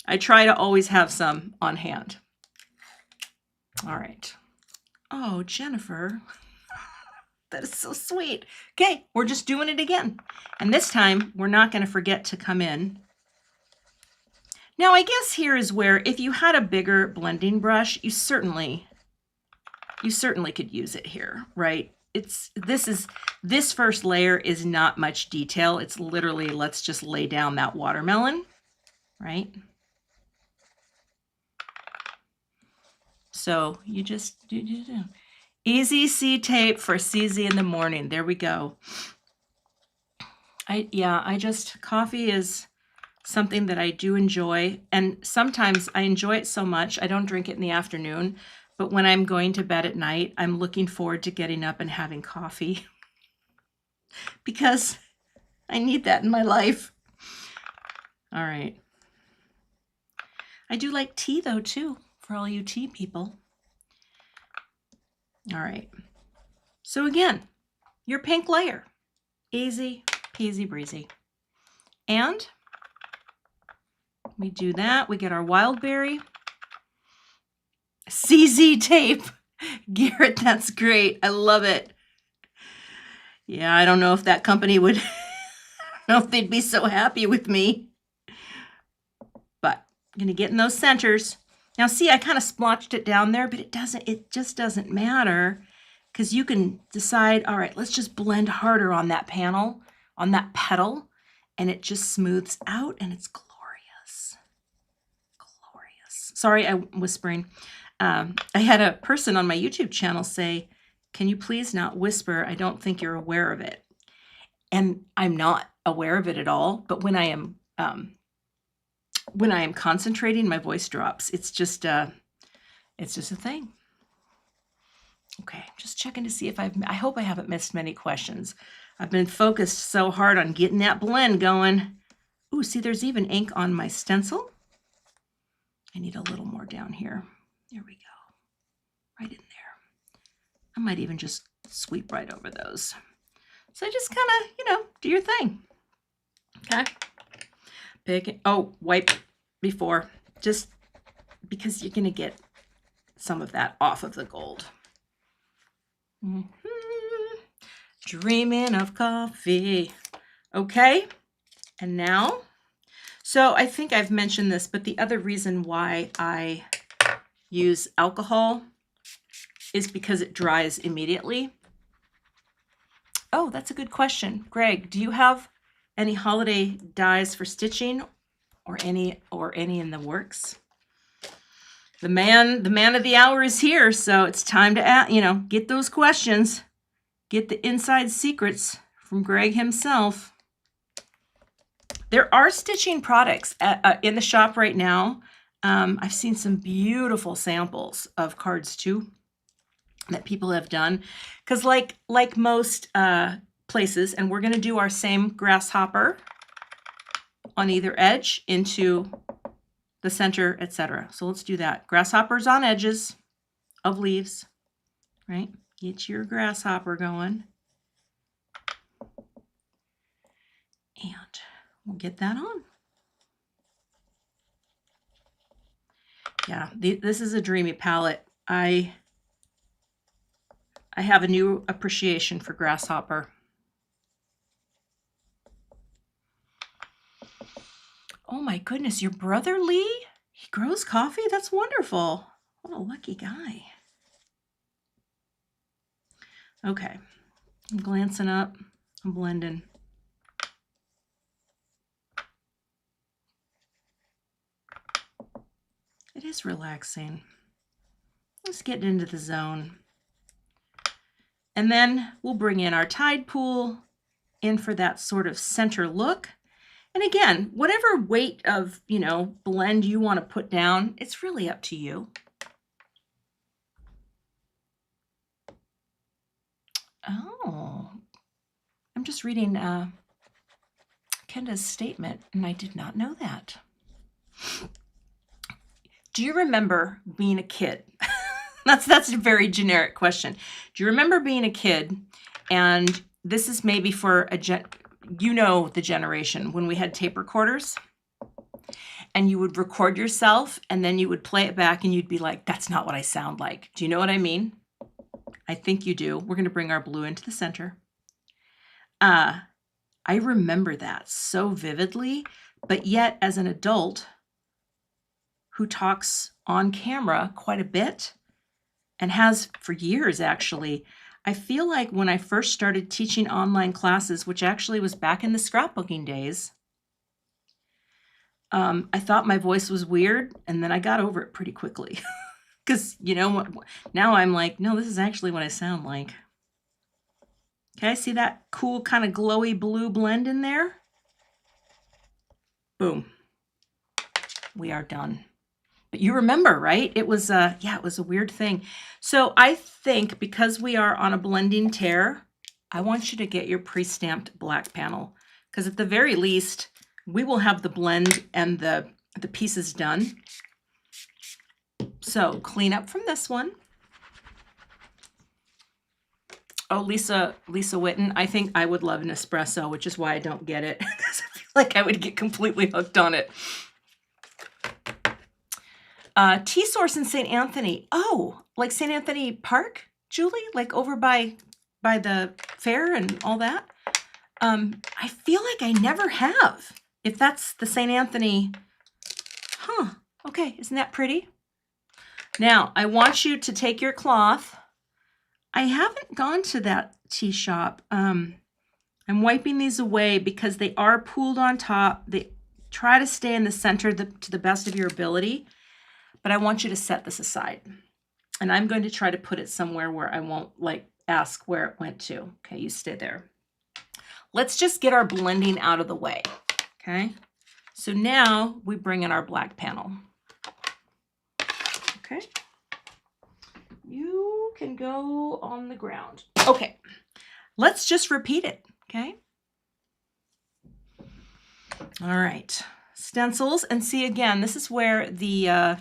I try to always have some on hand. All right. Oh, Jennifer. That is so sweet. Okay, we're just doing it again. And this time, we're not going to forget to come in. Now, I guess here is where if you had a bigger blending brush, you certainly could use it here, right? This first layer is not much detail. It's literally, let's just lay down that watermelon, right? So you just do. Easy C tape for CZ in the morning. There we go. Coffee is something that I do enjoy. And sometimes I enjoy it so much, I don't drink it in the afternoon. But when I'm going to bed at night, I'm looking forward to getting up and having coffee because I need that in my life. All right. I do like tea though, too, for all you tea people. All right. So again, your pink layer, easy peasy breezy. And we do that. We get our wild berry. CZ tape. Garrett, that's great. I love it. Yeah, I don't know if that company would, I don't know if they'd be so happy with me. But I'm going to get in those centers. Now see, I kind of splotched it down there, but it just doesn't matter because you can decide, all right, let's just blend harder on that panel, on that petal, and it just smooths out and it's glorious. Glorious. Sorry, I'm whispering. I had a person on my YouTube channel say, can you please not whisper? I don't think you're aware of it. And I'm not aware of it at all. But when I am concentrating, my voice drops. It's just a thing. Okay, just checking to see if I hope I haven't missed many questions. I've been focused so hard on getting that blend going. Ooh, see, there's even ink on my stencil. I need a little more down here. There we go. Right in there. I might even just sweep right over those. So just kind of, do your thing. Okay. Pick it. Oh, wipe before, just because you're going to get some of that off of the gold. Dreaming of coffee. Okay. And now, so I think I've mentioned this, but the other reason why I use alcohol is because it dries immediately. Oh, that's a good question. Greg, do you have any holiday dies for stitching or any in the works? The man of the hour is here, so it's time to get those questions. Get the inside secrets from Greg himself. There are stitching products in the shop right now. I've seen some beautiful samples of cards too that people have done, because like most places, and we're going to do our same grasshopper on either edge into the center, etc. So let's do that. Grasshoppers on edges of leaves, right? Get your grasshopper going, and we'll get that on. Yeah, this is a dreamy palette. I have a new appreciation for grasshopper. Oh my goodness, your brother Lee? He grows coffee? That's wonderful. What a lucky guy. Okay, I'm glancing up, I'm blending. It is relaxing. Let's get into the zone. And then we'll bring in our tide pool in for that sort of center look. And again, whatever weight of, blend you want to put down, it's really up to you. Oh, I'm just reading Kenda's statement, and I did not know that. Do you remember being a kid? That's a very generic question. Do you remember being a kid? And this is maybe for the generation when we had tape recorders, and you would record yourself, and then you would play it back, and you'd be like, "That's not what I sound like." Do you know what I mean? I think you do. We're going to bring our blue into the center. I remember that so vividly, but yet as an adult who talks on camera quite a bit and has for years actually, I feel like when I first started teaching online classes, which actually was back in the scrapbooking days, I thought my voice was weird, and then I got over it pretty quickly. Because, you know what, now I'm like, no, this is actually what I sound like. Okay, see that cool kind of glowy blue blend in there? Boom. We are done. But you remember, right? It was yeah, it was a weird thing. So I think because we are on a blending tear, I want you to get your pre-stamped black panel, because at the very least, we will have the blend and the pieces done. So clean up from this one. Oh, Lisa Witten, I think I would love an espresso, which is why I don't get it. Because I feel like I would get completely hooked on it. Tea Source in St. Anthony. Oh, like St. Anthony Park, Julie? Like over by the fair and all that? I feel like I never have. If that's the St. Anthony. Huh. Okay, isn't that pretty? Now, I want you to take your cloth. I haven't gone to that tea shop. I'm wiping these away because they are pooled on top. They try to stay in the center to the best of your ability, but I want you to set this aside. And I'm going to try to put it somewhere where I won't like ask where it went to. Okay, you stay there. Let's just get our blending out of the way. Okay, so now we bring in our black panel. Okay. You can go on the ground. Okay, let's just repeat it, okay? All right, stencils, and see again, this is where the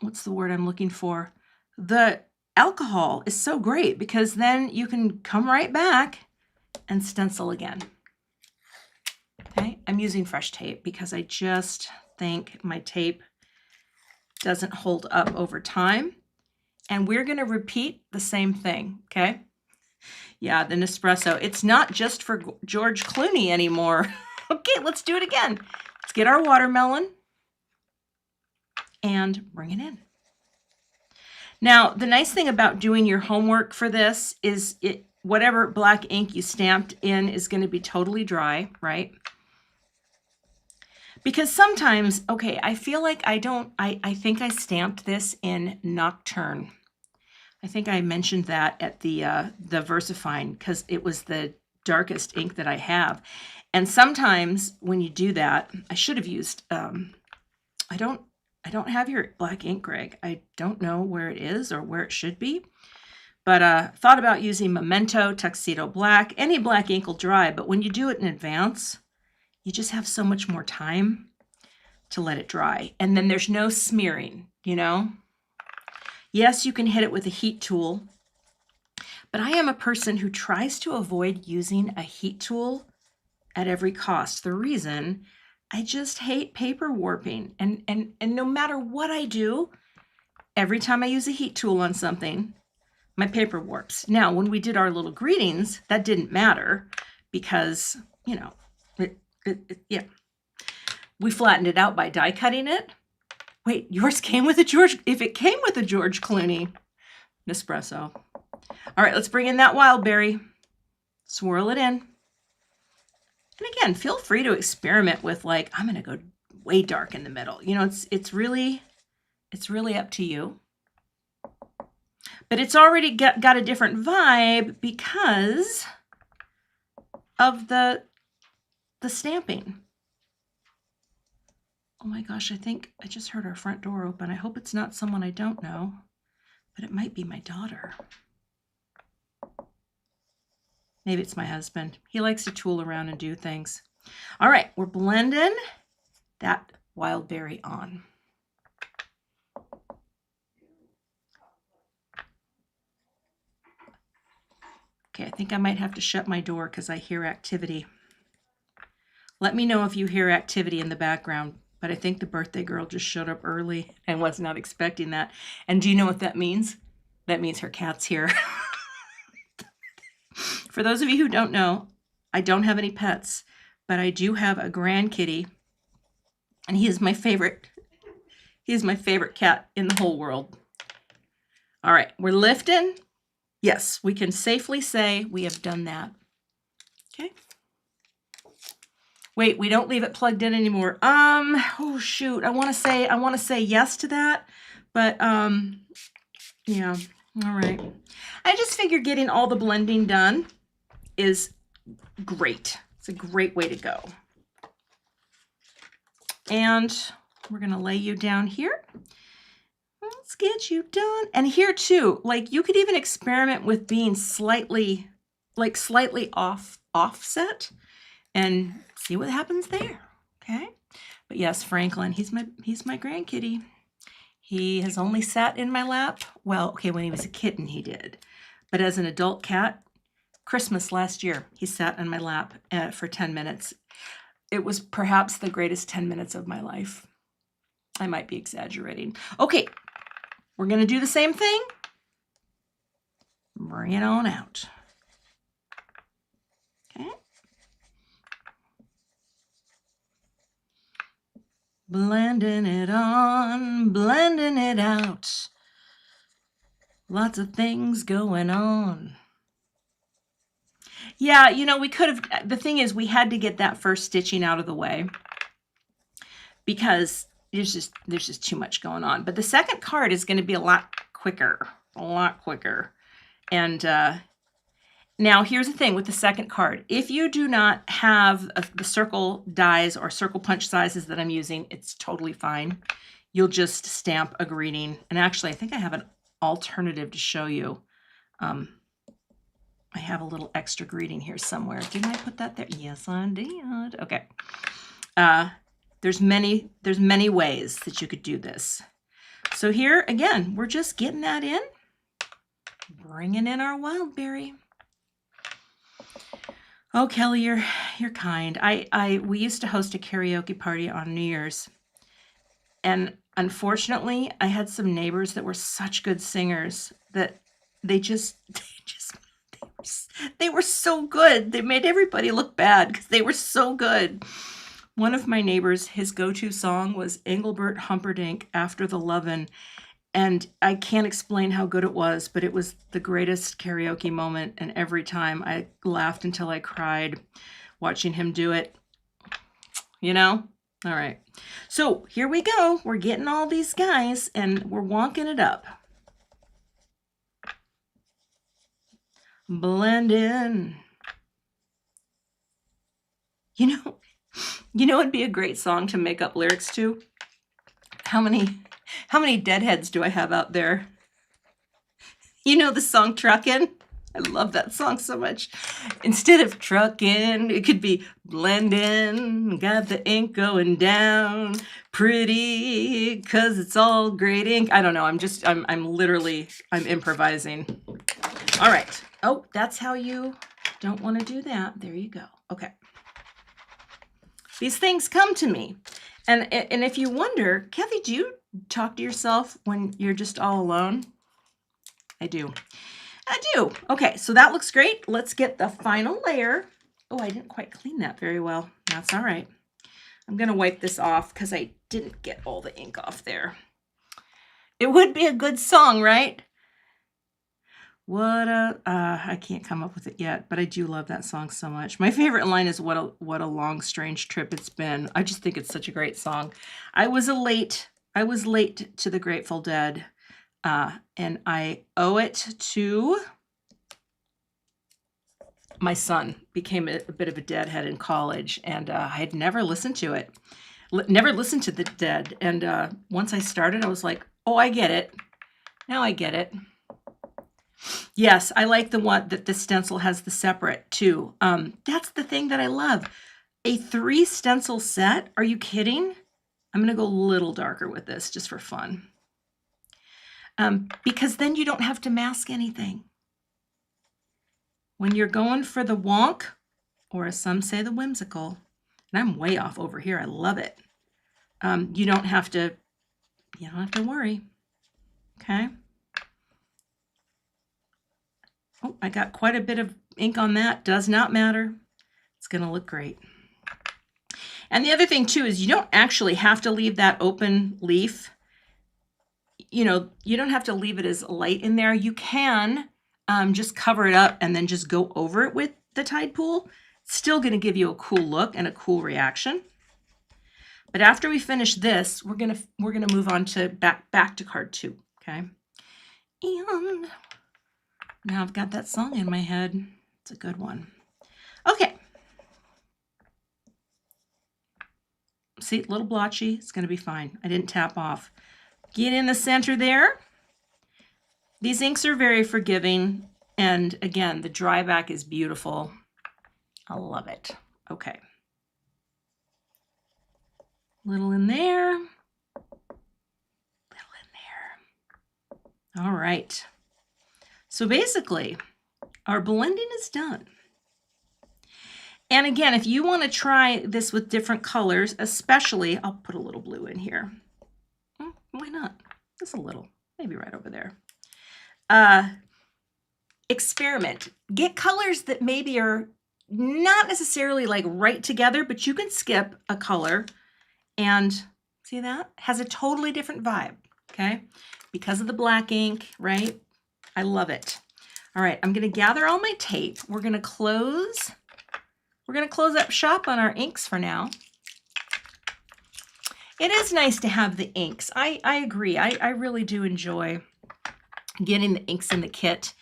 what's the word I'm looking for? The alcohol is so great because then you can come right back and stencil again. Okay, I'm using fresh tape because I just think my tape doesn't hold up over time. And we're going to repeat the same thing, okay? Yeah, the Nespresso. It's not just for George Clooney anymore. Okay, let's do it again. Let's get our watermelon and bring it in. Now, the nice thing about doing your homework for this is whatever black ink you stamped in is going to be totally dry, right? Because sometimes, okay, I feel like I think I stamped this in Nocturne. I think I mentioned that at the VersaFine because it was the darkest ink that I have. And sometimes when you do that, I should have used, I don't have your black ink, Greg. I don't know where it is or where it should be. But thought about using Memento, Tuxedo Black. Any black ink will dry, but when you do it in advance, you just have so much more time to let it dry. And then there's no smearing, you know? Yes, you can hit it with a heat tool, but I am a person who tries to avoid using a heat tool at every cost. The reason, I just hate paper warping. And no matter what I do, every time I use a heat tool on something, my paper warps. Now, when we did our little greetings, that didn't matter because, you know, yeah. We flattened it out by die cutting it. Wait, yours came with a George, if it came with a George Clooney Nespresso. All right, let's bring in that wild berry. Swirl it in. And again, feel free to experiment with like, I'm gonna go way dark in the middle. You know, it's really up to you. But it's already got a different vibe because of the stamping. Oh my gosh, I think I just heard our front door open. I hope it's not someone I don't know, but it might be my daughter. Maybe it's my husband. He likes to tool around and do things. All right, we're blending that wild berry on. Okay, I think I might have to shut my door because I hear activity. Let me know if you hear activity in the background. but I think the birthday girl just showed up early and was not expecting that. And do you know what that means? That means her cat's here. For those of you who don't know, I don't have any pets, but I do have a grandkitty, and he is my favorite. He is my favorite cat in the whole world. All right, we're lifting. Yes, we can safely say we have done that. Okay. Wait, we don't leave it plugged in anymore. Oh shoot, I want to say yes to that, but yeah. All right. I just figure getting all the blending done is great. It's a great way to go. And we're going to lay you down here. Let's get you done. And here too, like you could even experiment with being slightly offset and see what happens there. Okay. But yes, Franklin, he's my grandkitty. He has only sat in my lap. Well, okay, when he was a kitten, he did. But as an adult cat, Christmas last year, he sat in my lap for 10 minutes. It was perhaps the greatest 10 minutes of my life. I might be exaggerating. Okay, we're going to do the same thing. Bring it on out. Okay. Blending it on, blending it out. Lots of things going on. Yeah, you know, we could have, the thing is we had to get that first stitching out of the way because there's just too much going on. But the second card is going to be a lot quicker. And now here's the thing with the second card. If you do not have the circle dies or circle punch sizes that I'm using, it's totally fine. You'll just stamp a greeting. And actually, I think I have an alternative to show you. I have a little extra greeting here somewhere. Didn't I put that there? Yes, I did. Okay. There's many ways that you could do this. So here, again, we're just getting that in. Bringing in our wild berry. Oh, Kelly, you're kind. We used to host a karaoke party on New Year's. And unfortunately, I had some neighbors that were such good singers that they were so good. They made everybody look bad because they were so good. One of my neighbors, his go-to song was Engelbert Humperdinck, After the Lovin'. And I can't explain how good it was, but it was the greatest karaoke moment. And every time I laughed until I cried watching him do it. You know? All right. So here we go. We're getting all these guys and we're wonking it up. Blend in. You know it'd be a great song to make up lyrics to? How many deadheads do I have out there? You know the song Truckin'? I love that song so much. Instead of truckin', it could be blendin', got the ink going down, pretty, 'cause it's all great ink. I don't know, I'm improvising. All right. Oh, that's how you don't want to do that. There you go. Okay. These things come to me. And if you wonder, Cathy, do you talk to yourself when you're just all alone? I do. Okay, so that looks great. Let's get the final layer. Oh, I didn't quite clean that very well. That's all right. I'm going to wipe this off because I didn't get all the ink off there. It would be a good song, right? I can't come up with it yet, but I do love that song so much. My favorite line is what a long, strange trip it's been. I just think it's such a great song. I was late to the Grateful Dead, and I owe it to my son. Became a bit of a Deadhead in college, and I had never listened to it. Never listened to the Dead, and once I started, I was like, oh, I get it. Now I get it. Yes, I like the one that the stencil has the separate too. That's the thing that I love. A 3 stencil set? Are you kidding? I'm going to go a little darker with this just for fun. Because then you don't have to mask anything. When you're going for the wonk, or as some say, the whimsical, and I'm way off over here, I love it. you don't have to worry. Okay. Oh, I got quite a bit of ink on that. Does not matter. It's going to look great. And the other thing too is you don't actually have to leave that open leaf. You know, you don't have to leave it as light in there. You can just cover it up and then just go over it with the Tide Pool. It's still going to give you a cool look and a cool reaction. But after we finish this, we're gonna move on to back to card 2. Okay. And now I've got that song in my head. It's a good one. Okay. See, a little blotchy. It's going to be fine. I didn't tap off. Get in the center there. These inks are very forgiving. And again, the dry back is beautiful. I love it. Okay. Little in there. Little in there. All right. So basically, our blending is done. And again, if you want to try this with different colors, especially, I'll put a little blue in here. Why not? Just a little, maybe right over there. Experiment. Get colors that maybe are not necessarily like right together, but you can skip a color and see that? Has a totally different vibe, okay? Because of the black ink, right? I love it. All right, I'm gonna gather all my tape. We're gonna close up shop on our inks for now. It is nice to have the inks. I agree. I really do enjoy getting the inks in the kit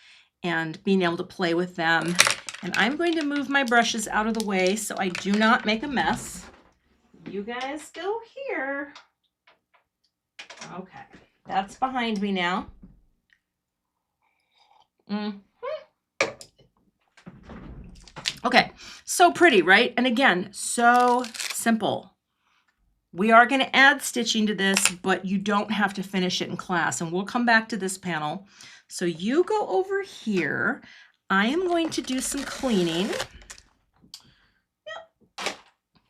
and being able to play with them. And I'm going to move my brushes out of the way so I do not make a mess. You guys go here. Okay, that's behind me now. Okay, so pretty, right? And again, so simple. We are going to add stitching to this, but you don't have to finish it in class. And we'll come back to this panel. So you go over here. I am going to do some cleaning. Yep.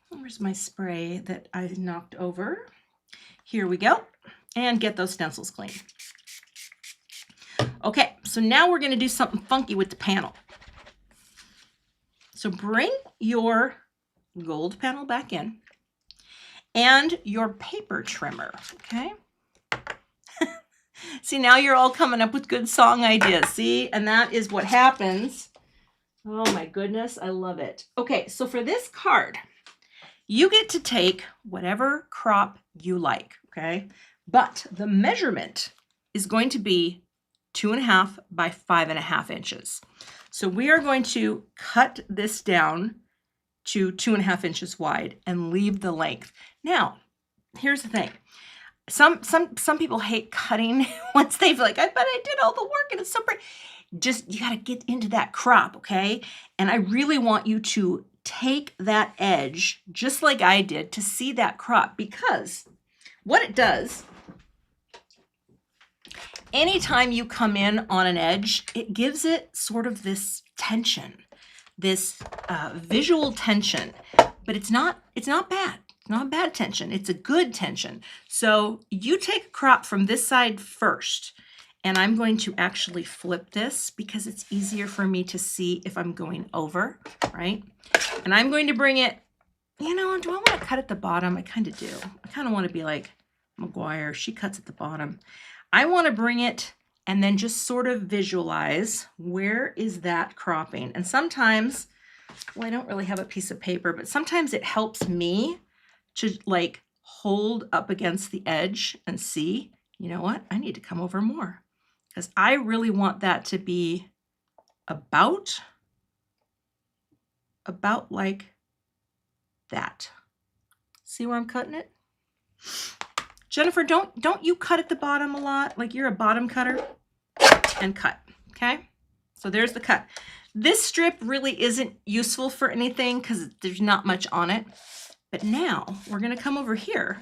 Where's my spray that I knocked over? Here we go. And get those stencils clean. Okay, so now we're going to do something funky with the panel. So bring your gold panel back in and your paper trimmer, okay? See, now you're all coming up with good song ideas, see? And that is what happens. Oh my goodness, I love it. Okay, so for this card, you get to take whatever crop you like, okay? But the measurement is going to be 2.5 by 5.5 inches. So we are going to cut this down to 2.5 inches wide and leave the length. Now, here's the thing. Some people hate cutting once they've like, but I did all the work and it's so pretty. Just, you got to get into that crop, okay? And I really want you to take that edge, just like I did, to see that crop, because what it does, anytime you come in on an edge, it gives it sort of this tension, this visual tension, but it's not bad. It's not bad tension. It's a good tension. So you take a crop from this side first, and I'm going to actually flip this because it's easier for me to see if I'm going over, right? And I'm going to bring it, you know, do I want to cut at the bottom? I kind of do. I kind of want to be like McGuire. She cuts at the bottom. I want to bring it and then just sort of visualize where is that cropping. And sometimes, well, I don't really have a piece of paper, but sometimes it helps me to like hold up against the edge and see, you know what, I need to come over more, because I really want that to be about like that. See where I'm cutting it? Jennifer, don't you cut at the bottom a lot? Like you're a bottom cutter? And cut, okay? So there's the cut. This strip really isn't useful for anything because there's not much on it. But now we're gonna come over here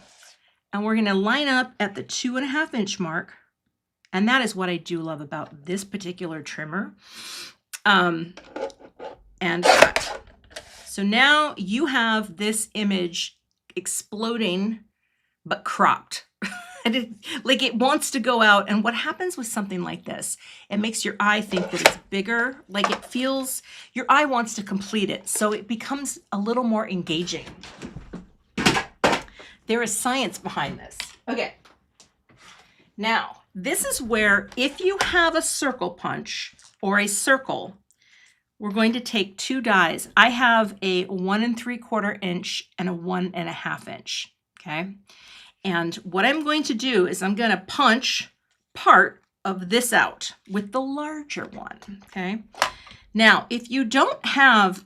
and we're gonna line up at the 2.5 inch mark. And that is what I do love about this particular trimmer. And cut. So now you have this image exploding but cropped. And like it wants to go out. And what happens with something like this, it makes your eye think that it's bigger. Like it feels, your eye wants to complete it. So it becomes a little more engaging. There is science behind this. Okay. Now, this is where if you have a circle punch or a circle, we're going to take 2 dies. I have a 1 3/4 inch and a 1 1/2 inch. Okay. And what I'm going to do is I'm going to punch part of this out with the larger one, okay? Now, if you don't have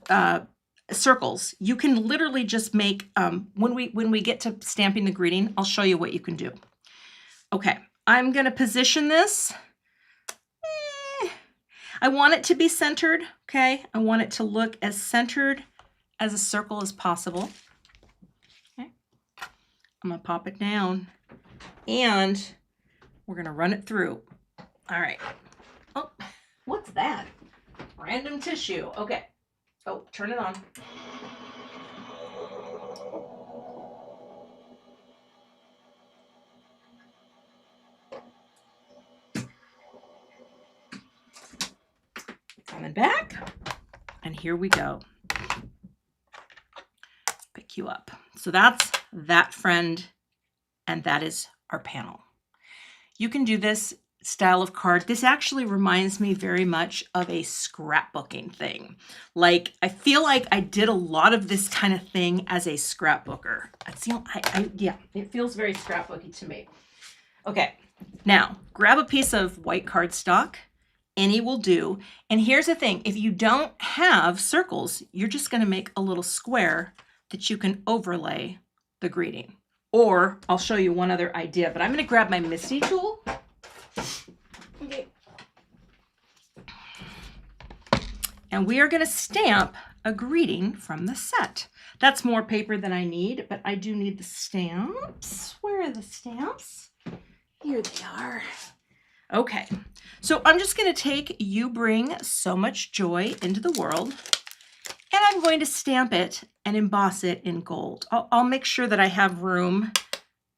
circles, you can literally just make, when we get to stamping the greeting, I'll show you what you can do. Okay, I'm going to position this. I want it to be centered, okay? I want it to look as centered as a circle as possible. I'm gonna pop it down and we're gonna run it through. All right. Oh, what's that? Random tissue. Okay. Oh, turn it on. Coming back. And here we go. Pick you up. So that's that friend, and that is our panel. You can do this style of card. This actually reminds me very much of a scrapbooking thing. Like, I feel like I did a lot of this kind of thing as a scrapbooker. Yeah, it feels very scrapbooky to me. Okay, now grab a piece of white cardstock. Any will do. And here's the thing, if you don't have circles, you're just gonna make a little square that you can overlay the greeting. Or I'll show you one other idea, but I'm gonna grab my Misty tool. Okay. And we are gonna stamp a greeting from the set. That's more paper than I need, but I do need the stamps. Where are the stamps? Here they are. Okay, so I'm just gonna take You Bring So Much Joy Into the World, and I'm going to stamp it and emboss it in gold. I'll make sure that I have room.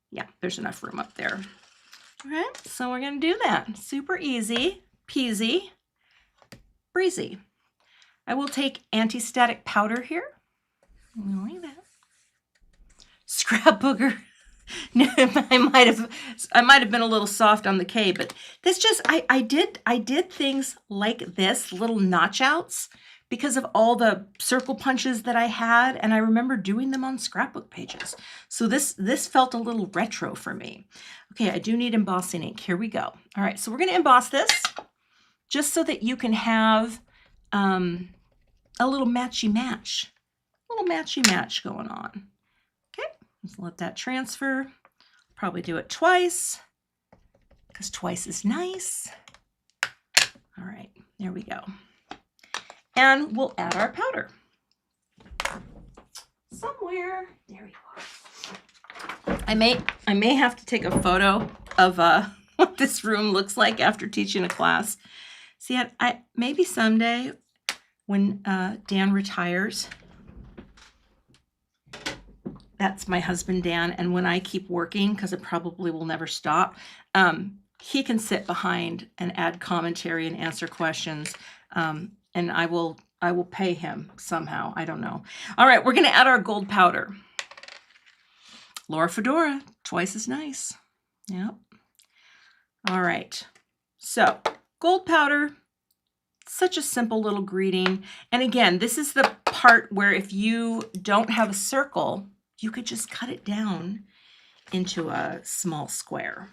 Yeah, there's enough room up there. Okay, so we're gonna do that. Super easy, peasy, breezy. I will take anti-static powder here. Like that. Scrapbooker. I might have been a little soft on the K, but this just I did things like this, little notch outs, because of all the circle punches that I had, and I remember doing them on scrapbook pages. So this felt a little retro for me. Okay, I do need embossing ink. Here we go. All right, so we're going to emboss this just so that you can have a little matchy match going on. Okay, let's let that transfer. Probably do it twice because twice is nice. All right, there we go. And we'll add our powder. Somewhere, there we go. I may have to take a photo of what this room looks like after teaching a class. See, I maybe someday when Dan retires, that's my husband Dan, and when I keep working, because it probably will never stop, he can sit behind and add commentary and answer questions. And I will pay him somehow. I don't know. All right, we're going to add our gold powder. Laura Fedora, twice as nice. Yep. All right. So gold powder, such a simple little greeting. And again, this is the part where if you don't have a circle, you could just cut it down into a small square.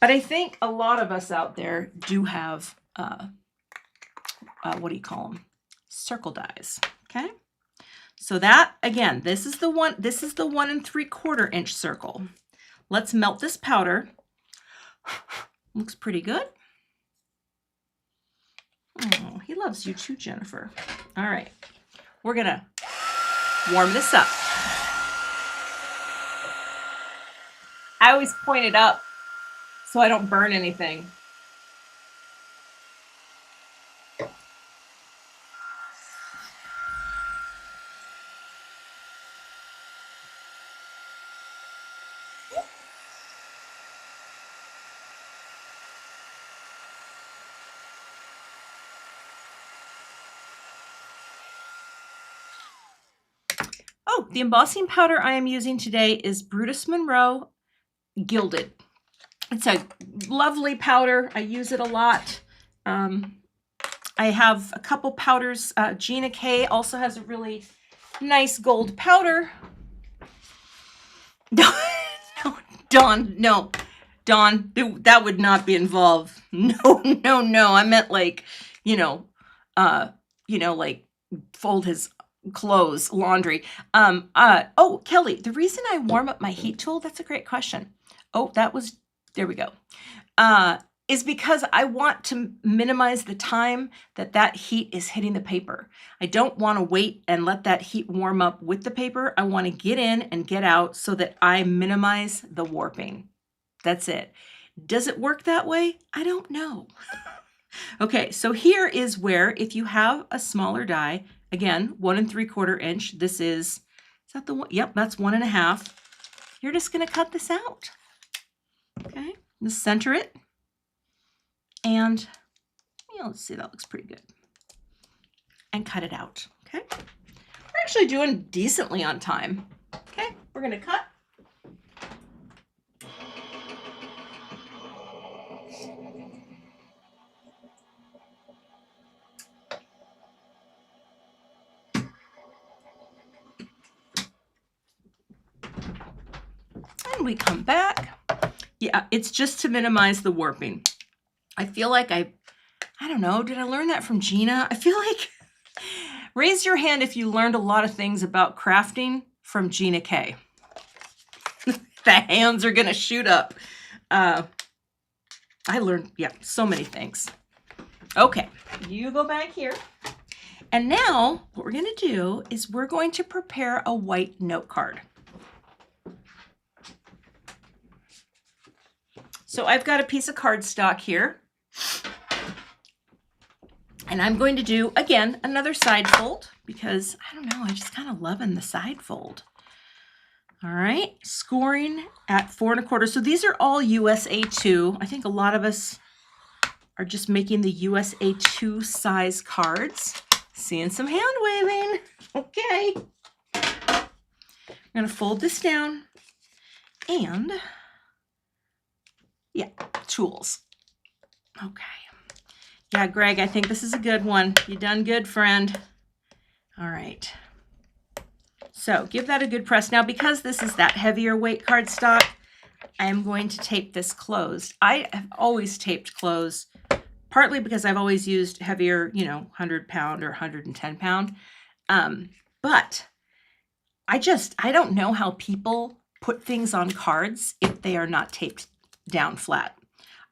But I think a lot of us out there do have what do you call them? Circle dies. Okay. So that, again, this is the 1 3/4 inch circle. Let's melt this powder. Looks pretty good. Oh, he loves you too, Jennifer. All right. We're gonna warm this up. I always point it up so I don't burn anything. The embossing powder I am using today is Brutus Monroe Gilded. It's a lovely powder. I use it a lot. I have a couple powders. Gina K also has a really nice gold powder. No, Dawn, no. Dawn, that would not be involved. No. I meant like, like fold his clothes, laundry. Oh, Kelly, the reason I warm up my heat tool, that's a great question. Oh, there we go. Is because I want to minimize the time that heat is hitting the paper. I don't want to wait and let that heat warm up with the paper. I want to get in and get out so that I minimize the warping. That's it. Does it work that way? I don't know. Okay, so here is where, if you have a smaller die, again, 1 3/4 inch, is that the one? Yep, that's 1.5. You're just gonna cut this out. Okay, just center it. And let's see, that looks pretty good. And cut it out, okay? We're actually doing decently on time. Okay, we're gonna cut. And we come back. Yeah, it's just to minimize the warping. I feel like I don't know, did I learn that from Gina? I feel like, raise your hand if you learned a lot of things about crafting from Gina K. The hands are gonna shoot up. I learned, so many things. Okay, you go back here. And now what we're gonna do is we're going to prepare a white note card. So I've got a piece of cardstock here. And I'm going to do, again, another side fold because, I don't know, I just kind of loving the side fold. All right, scoring at 4 1/4. So these are all USA 2. I think a lot of us are just making the USA 2 size cards. Seeing some hand waving. Okay. I'm going to fold this down and, tools. Okay. Yeah, Greg, I think this is a good one. You done good, friend. All right. So give that a good press. Now, because this is that heavier weight cardstock, I'm going to tape this closed. I have always taped closed, partly because I've always used heavier, 100-pound or 110-pound. But I don't know how people put things on cards if they are not taped down flat.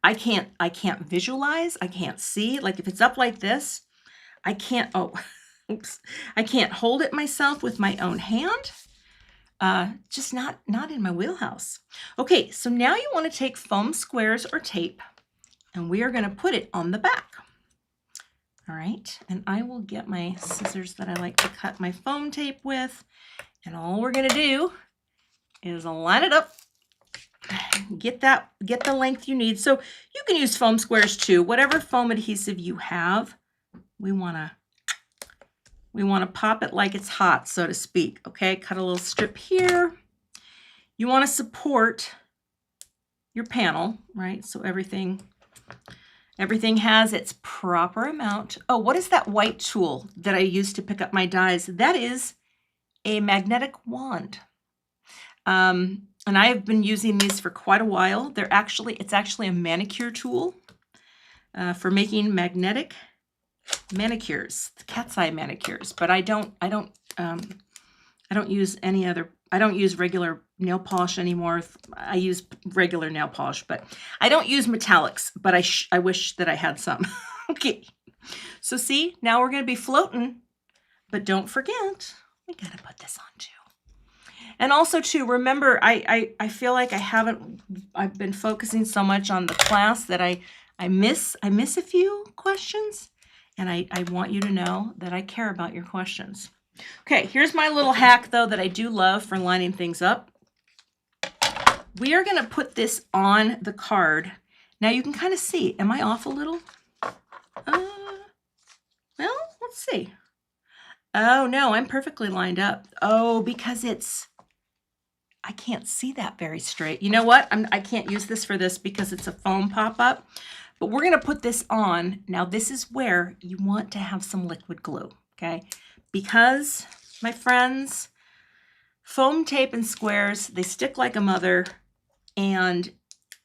I can't visualize, I can't see. Like if it's up like this, I can't, I can't hold it myself with my own hand. Just not in my wheelhouse. Okay, so now you want to take foam squares or tape, and we are going to put it on the back. All right, and I will get my scissors that I like to cut my foam tape with, and all we're going to do is line it up. Get the length you need. So you can use foam squares too. Whatever foam adhesive you have, we want to pop it like it's hot, so to speak. Okay, cut a little strip here. You want to support your panel, right? So everything has its proper amount. Oh, what is that white tool that I use to pick up my dies? That is a magnetic wand. And I have been using these for quite a while. It's actually a manicure tool for making magnetic manicures, cat's eye manicures. But I don't use regular nail polish anymore. I use regular nail polish, but I don't use metallics. But I wish that I had some. Okay, so see, now we're going to be floating, but don't forget we got to put this on too. And also too, remember, I feel like I've been focusing so much on the class that I miss a few questions, and I want you to know that I care about your questions. Okay, here's my little hack though that I do love for lining things up. We are going to put this on the card. Now you can kind of see, am I off a little? Well, let's see. Oh no, I'm perfectly lined up. Oh, because I can't see that very straight. You know what? I can't use this for this because it's a foam pop-up, but we're gonna put this on. Now this is where you want to have some liquid glue, okay? Because, my friends, foam tape and squares, they stick like a mother, and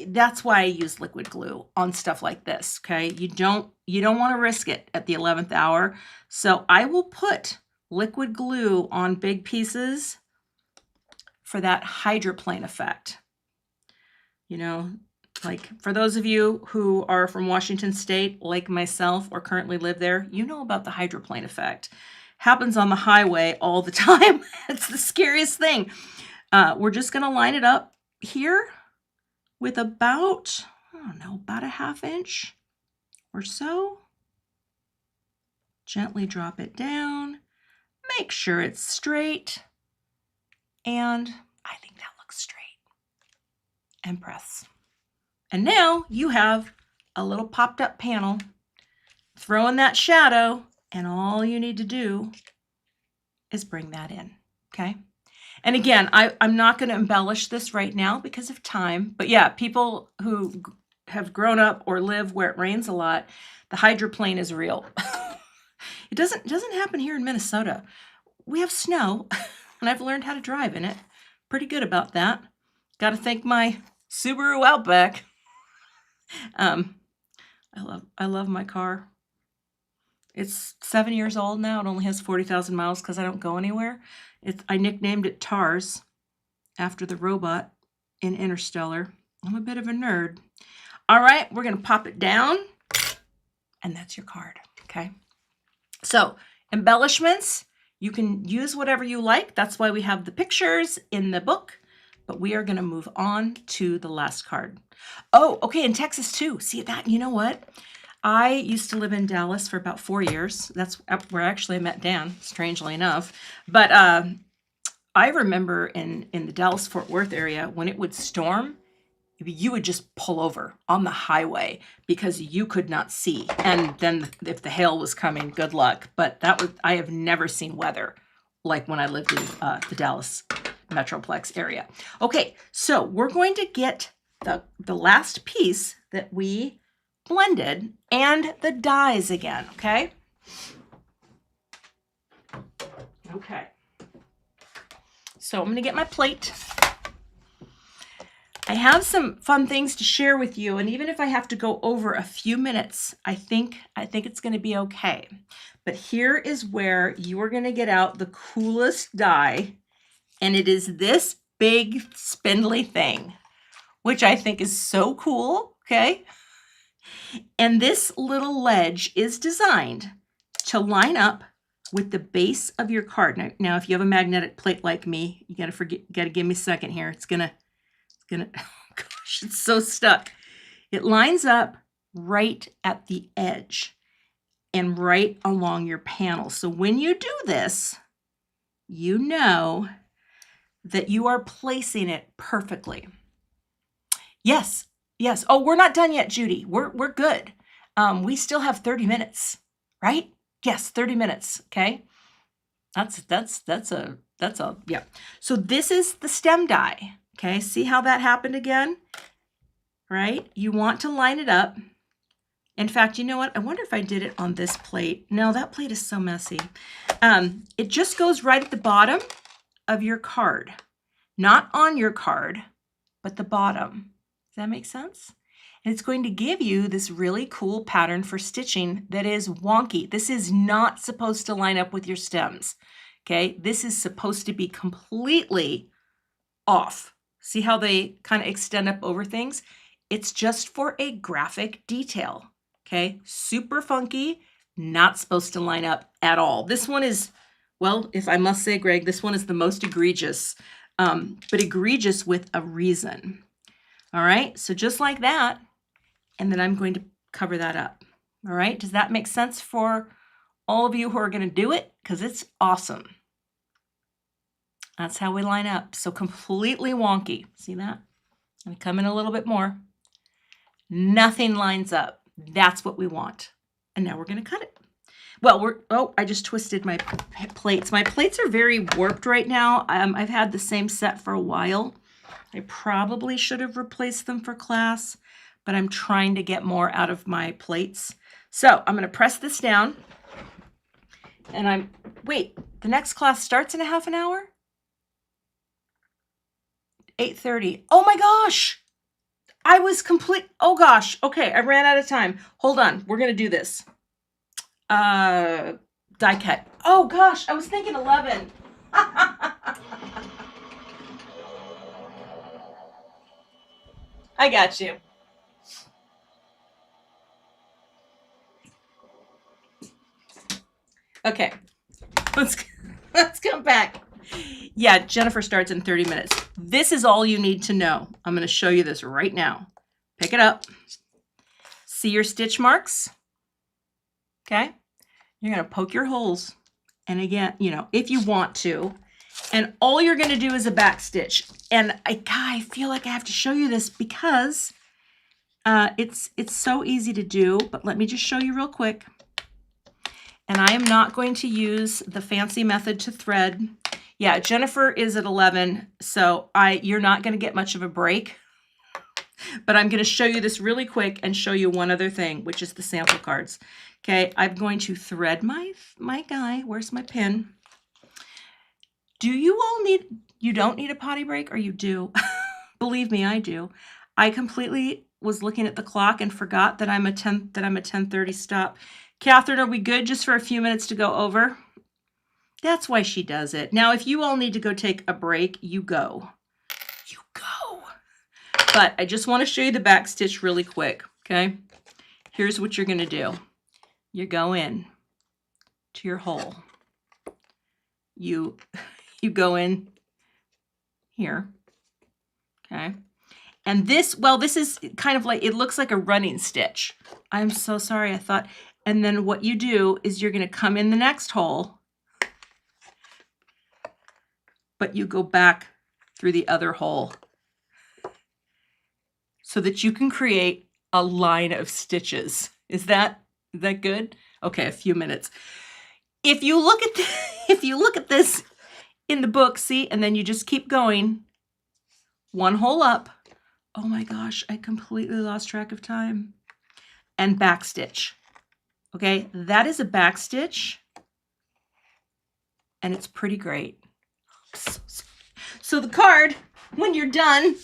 that's why I use liquid glue on stuff like this, okay? You don't want to risk it at the 11th hour. So I will put liquid glue on big pieces for that hydroplane effect. You know, like for those of you who are from Washington State, like myself, or currently live there, you know about the hydroplane effect. Happens on the highway all the time. It's the scariest thing. We're just going to line it up here with about, I don't know, about a ½ inch or so. Gently drop it down. Make sure it's straight. And I think that looks straight. And press. And now you have a little popped up panel. Throw in that shadow, and all you need to do is bring that in, okay? And again, I'm not going to embellish this right now because of time. But yeah, people who have grown up or live where it rains a lot, the hydroplane is real. It doesn't happen here in Minnesota. We have snow, and I've learned how to drive in it. Pretty good about that. Got to thank my Subaru Outback. I love my car. It's 7 years old now. It only has 40,000 miles because I don't go anywhere. I nicknamed it TARS after the robot in Interstellar. I'm a bit of a nerd. All right, we're going to pop it down, and that's your card, okay? So, embellishments, you can use whatever you like. That's why we have the pictures in the book, but we are going to move on to the last card. Oh, okay, in Texas too. See that? You know what? I used to live in Dallas for about 4 years. That's where actually I met Dan, strangely enough. But I remember in the Dallas-Fort Worth area, when it would storm, you would just pull over on the highway because you could not see. And then if the hail was coming, good luck. But I have never seen weather like when I lived in the Dallas Metroplex area. Okay, so we're going to get the last piece that we blended and the dies again, okay? Okay. So I'm going to get my plate. I have some fun things to share with you, and even if I have to go over a few minutes, I think it's going to be okay. But here is where you are going to get out the coolest die, and it is this big spindly thing, which I think is so cool, okay? And this little ledge is designed to line up with the base of your card. Now if you have a magnetic plate like me, you gotta give me a second here. It's gonna, oh gosh, it's so stuck. It lines up right at the edge and right along your panel. So when you do this, you know that you are placing it perfectly. Yes. Yes. Oh, we're not done yet, Judy. We're good. We still have 30 minutes, right? Yes, 30 minutes. Okay. That's yeah. So this is the stem die. Okay. See how that happened again? Right? You want to line it up. In fact, you know what? I wonder if I did it on this plate. No, that plate is so messy. It just goes right at the bottom of your card. Not on your card, but the bottom. Does that make sense? And it's going to give you this really cool pattern for stitching that is wonky. This is not supposed to line up with your stems, okay? This is supposed to be completely off. See how they kind of extend up over things? It's just for a graphic detail, okay? Super funky, not supposed to line up at all. This one is, well, if I must say, Greg, this one is the most egregious, but egregious with a reason. All right, so just like that, and then I'm going to cover that up. All right, does that make sense for all of you who are going to do it? Because it's awesome. That's how we line up. So completely wonky. See that? I'm going to come in a little bit more. Nothing lines up. That's what we want. And now we're going to cut it. well, oh, I just twisted my plates. My plates are very warped right now. I've had the same set for a while. I probably should have replaced them for class, but I'm trying to get more out of my plates. So I'm going to press this down, and wait, the next class starts in a half an hour? 8:30. Oh my gosh! Oh gosh. Okay, I ran out of time. Hold on, we're going to do this. Die cut. Oh gosh, I was thinking 11. I got you. Okay, let's come back. Yeah, Jennifer starts in 30 minutes. This is all you need to know. I'm going to show you this right now. Pick it up. See your stitch marks? Okay. You're going to poke your holes. And again, you know, if you want to. And all you're going to do is a back stitch. And I feel like I have to show you this because it's so easy to do. But let me just show you real quick. And I am not going to use the fancy method to thread. Yeah, Jennifer is at 11, so you're not going to get much of a break. But I'm going to show you this really quick and show you one other thing, which is the sample cards. Okay, I'm going to thread my guy. Where's my pin? Do you all you don't need a potty break, or you do? Believe me, I do. I completely was looking at the clock and forgot that I'm a 10:30 stop. Catherine, are we good just for a few minutes to go over? That's why she does it. Now, if you all need to go take a break, you go. You go. But I just want to show you the back stitch really quick, okay? Here's what you're going to do. You go in to your hole. You go in here, okay? And this is kind of like, it looks like a running stitch. I'm so sorry, I thought. And then what you do is you're going to come in the next hole, but you go back through the other hole so that you can create a line of stitches. Is that good? Okay, a few minutes. If you look at this in the book, see, and then you just keep going, one hole up. Oh my gosh, I completely lost track of time. And back stitch. Okay, that is a back stitch, and it's pretty great. So the card, when you're done,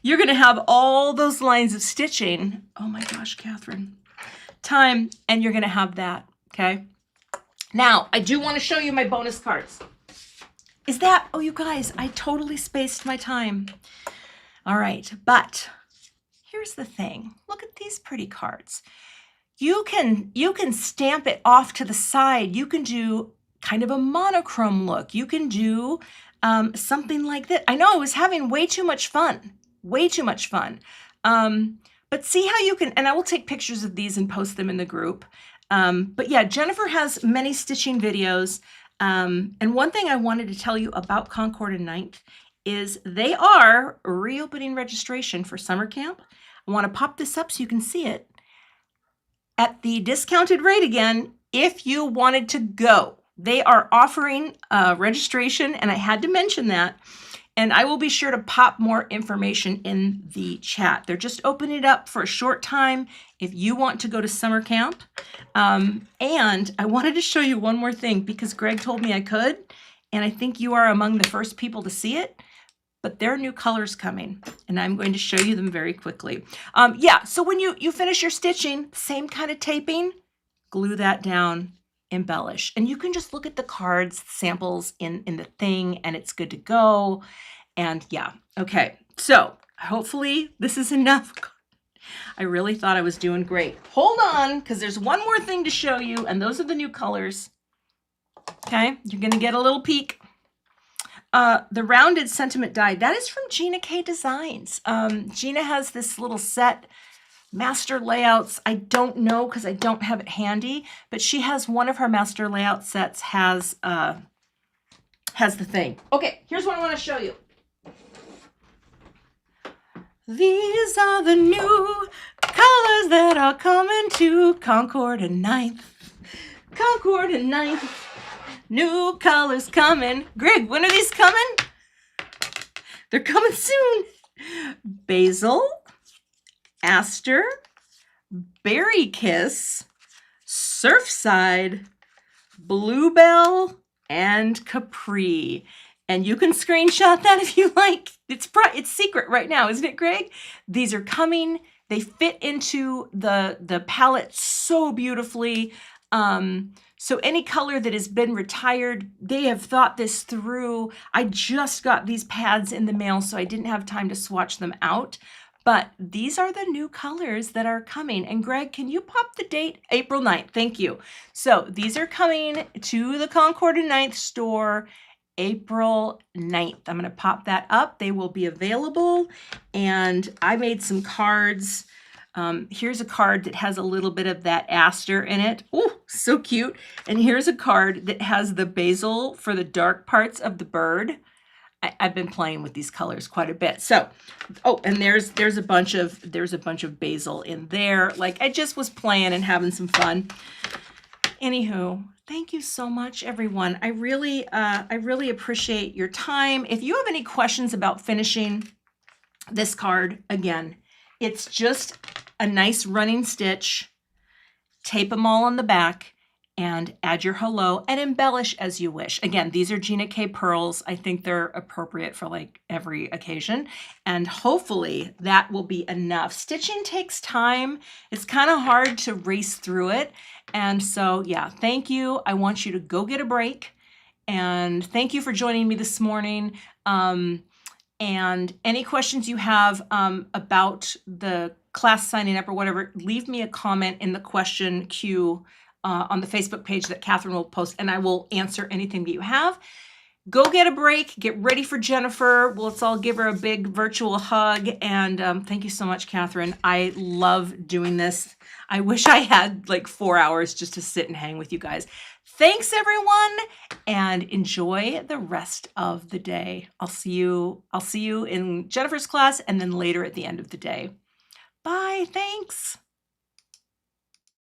you're going to have all those lines of stitching. Oh my gosh, Catherine. Time, and you're going to have that, okay? Now, I do want to show you my bonus cards. Oh, you guys, I totally spaced my time. All right, but here's the thing. Look at these pretty cards. You can stamp it off to the side. You can do kind of a monochrome look. You can do something like that. I know I was having way too much fun. But see how you can, and I will take pictures of these and post them in the group. But yeah, Jennifer has many stitching videos. And one thing I wanted to tell you about Concord and 9th is they are reopening registration for summer camp. I want to pop this up so you can see it. At the discounted rate again, if you wanted to go. They are offering registration, and I had to mention that. And I will be sure to pop more information in the chat. They're just opening it up for a short time if you want to go to summer camp. And I wanted to show you one more thing because Greg told me I could, and I think you are among the first people to see it. But there are new colors coming, and I'm going to show you them very quickly. Yeah, so when you finish your stitching, same kind of taping, glue that down, embellish. And you can just look at the cards, samples in the thing, and it's good to go. And yeah, okay. So hopefully this is enough. I really thought I was doing great. Hold on, because there's one more thing to show you, and those are the new colors. Okay, you're going to get a little peek. The rounded sentiment die, that is from Gina K Designs. Gina has this little set, master layouts. I don't know because I don't have it handy, but she has one of her master layout sets has the thing. Okay, here's what I want to show you. These are the new colors that are coming to Concord and 9th. Concord and Ninth. New colors coming. Greg, when are these coming? They're coming soon. Basil, Aster, Berry Kiss, Surfside, Bluebell, and Capri. And you can screenshot that if you like. It's secret right now, isn't it, Greg? These are coming. They fit into the palette so beautifully. So any color that has been retired, they have thought this through. I just got these pads in the mail, so I didn't have time to swatch them out. But these are the new colors that are coming. And Greg, can you pop the date? April 9th, thank you. So these are coming to the Concord and 9th store April 9th. I'm gonna pop that up. They will be available. And I made some cards. Here's a card that has a little bit of that aster in it. Oh, so cute. And here's a card that has the basil for the dark parts of the bird. I've been playing with these colors quite a bit. So, oh, and there's a bunch of basil in there. Like, I just was playing and having some fun. Anywho, thank you so much, everyone. I really appreciate your time. If you have any questions about finishing this card, again, it's just a nice running stitch, tape them all on the back, and add your hello and embellish as you wish. Again, these are Gina K pearls. I think they're appropriate for like every occasion, and hopefully that will be enough. Stitching takes time. It's kind of hard to race through it. And so, yeah, thank you. I want you to go get a break, and thank you for joining me this morning. And any questions you have about the class signing up or whatever, leave me a comment in the question queue on the Facebook page that Catherine will post, and I will answer anything that you have. Go get a break, get ready for Jennifer. Let's all give her a big virtual hug. And thank you so much, Catherine. I love doing this. I wish I had like 4 hours just to sit and hang with you guys. Thanks, everyone, and enjoy the rest of the day. I'll see you in Jennifer's class and then later at the end of the day. Bye, thanks.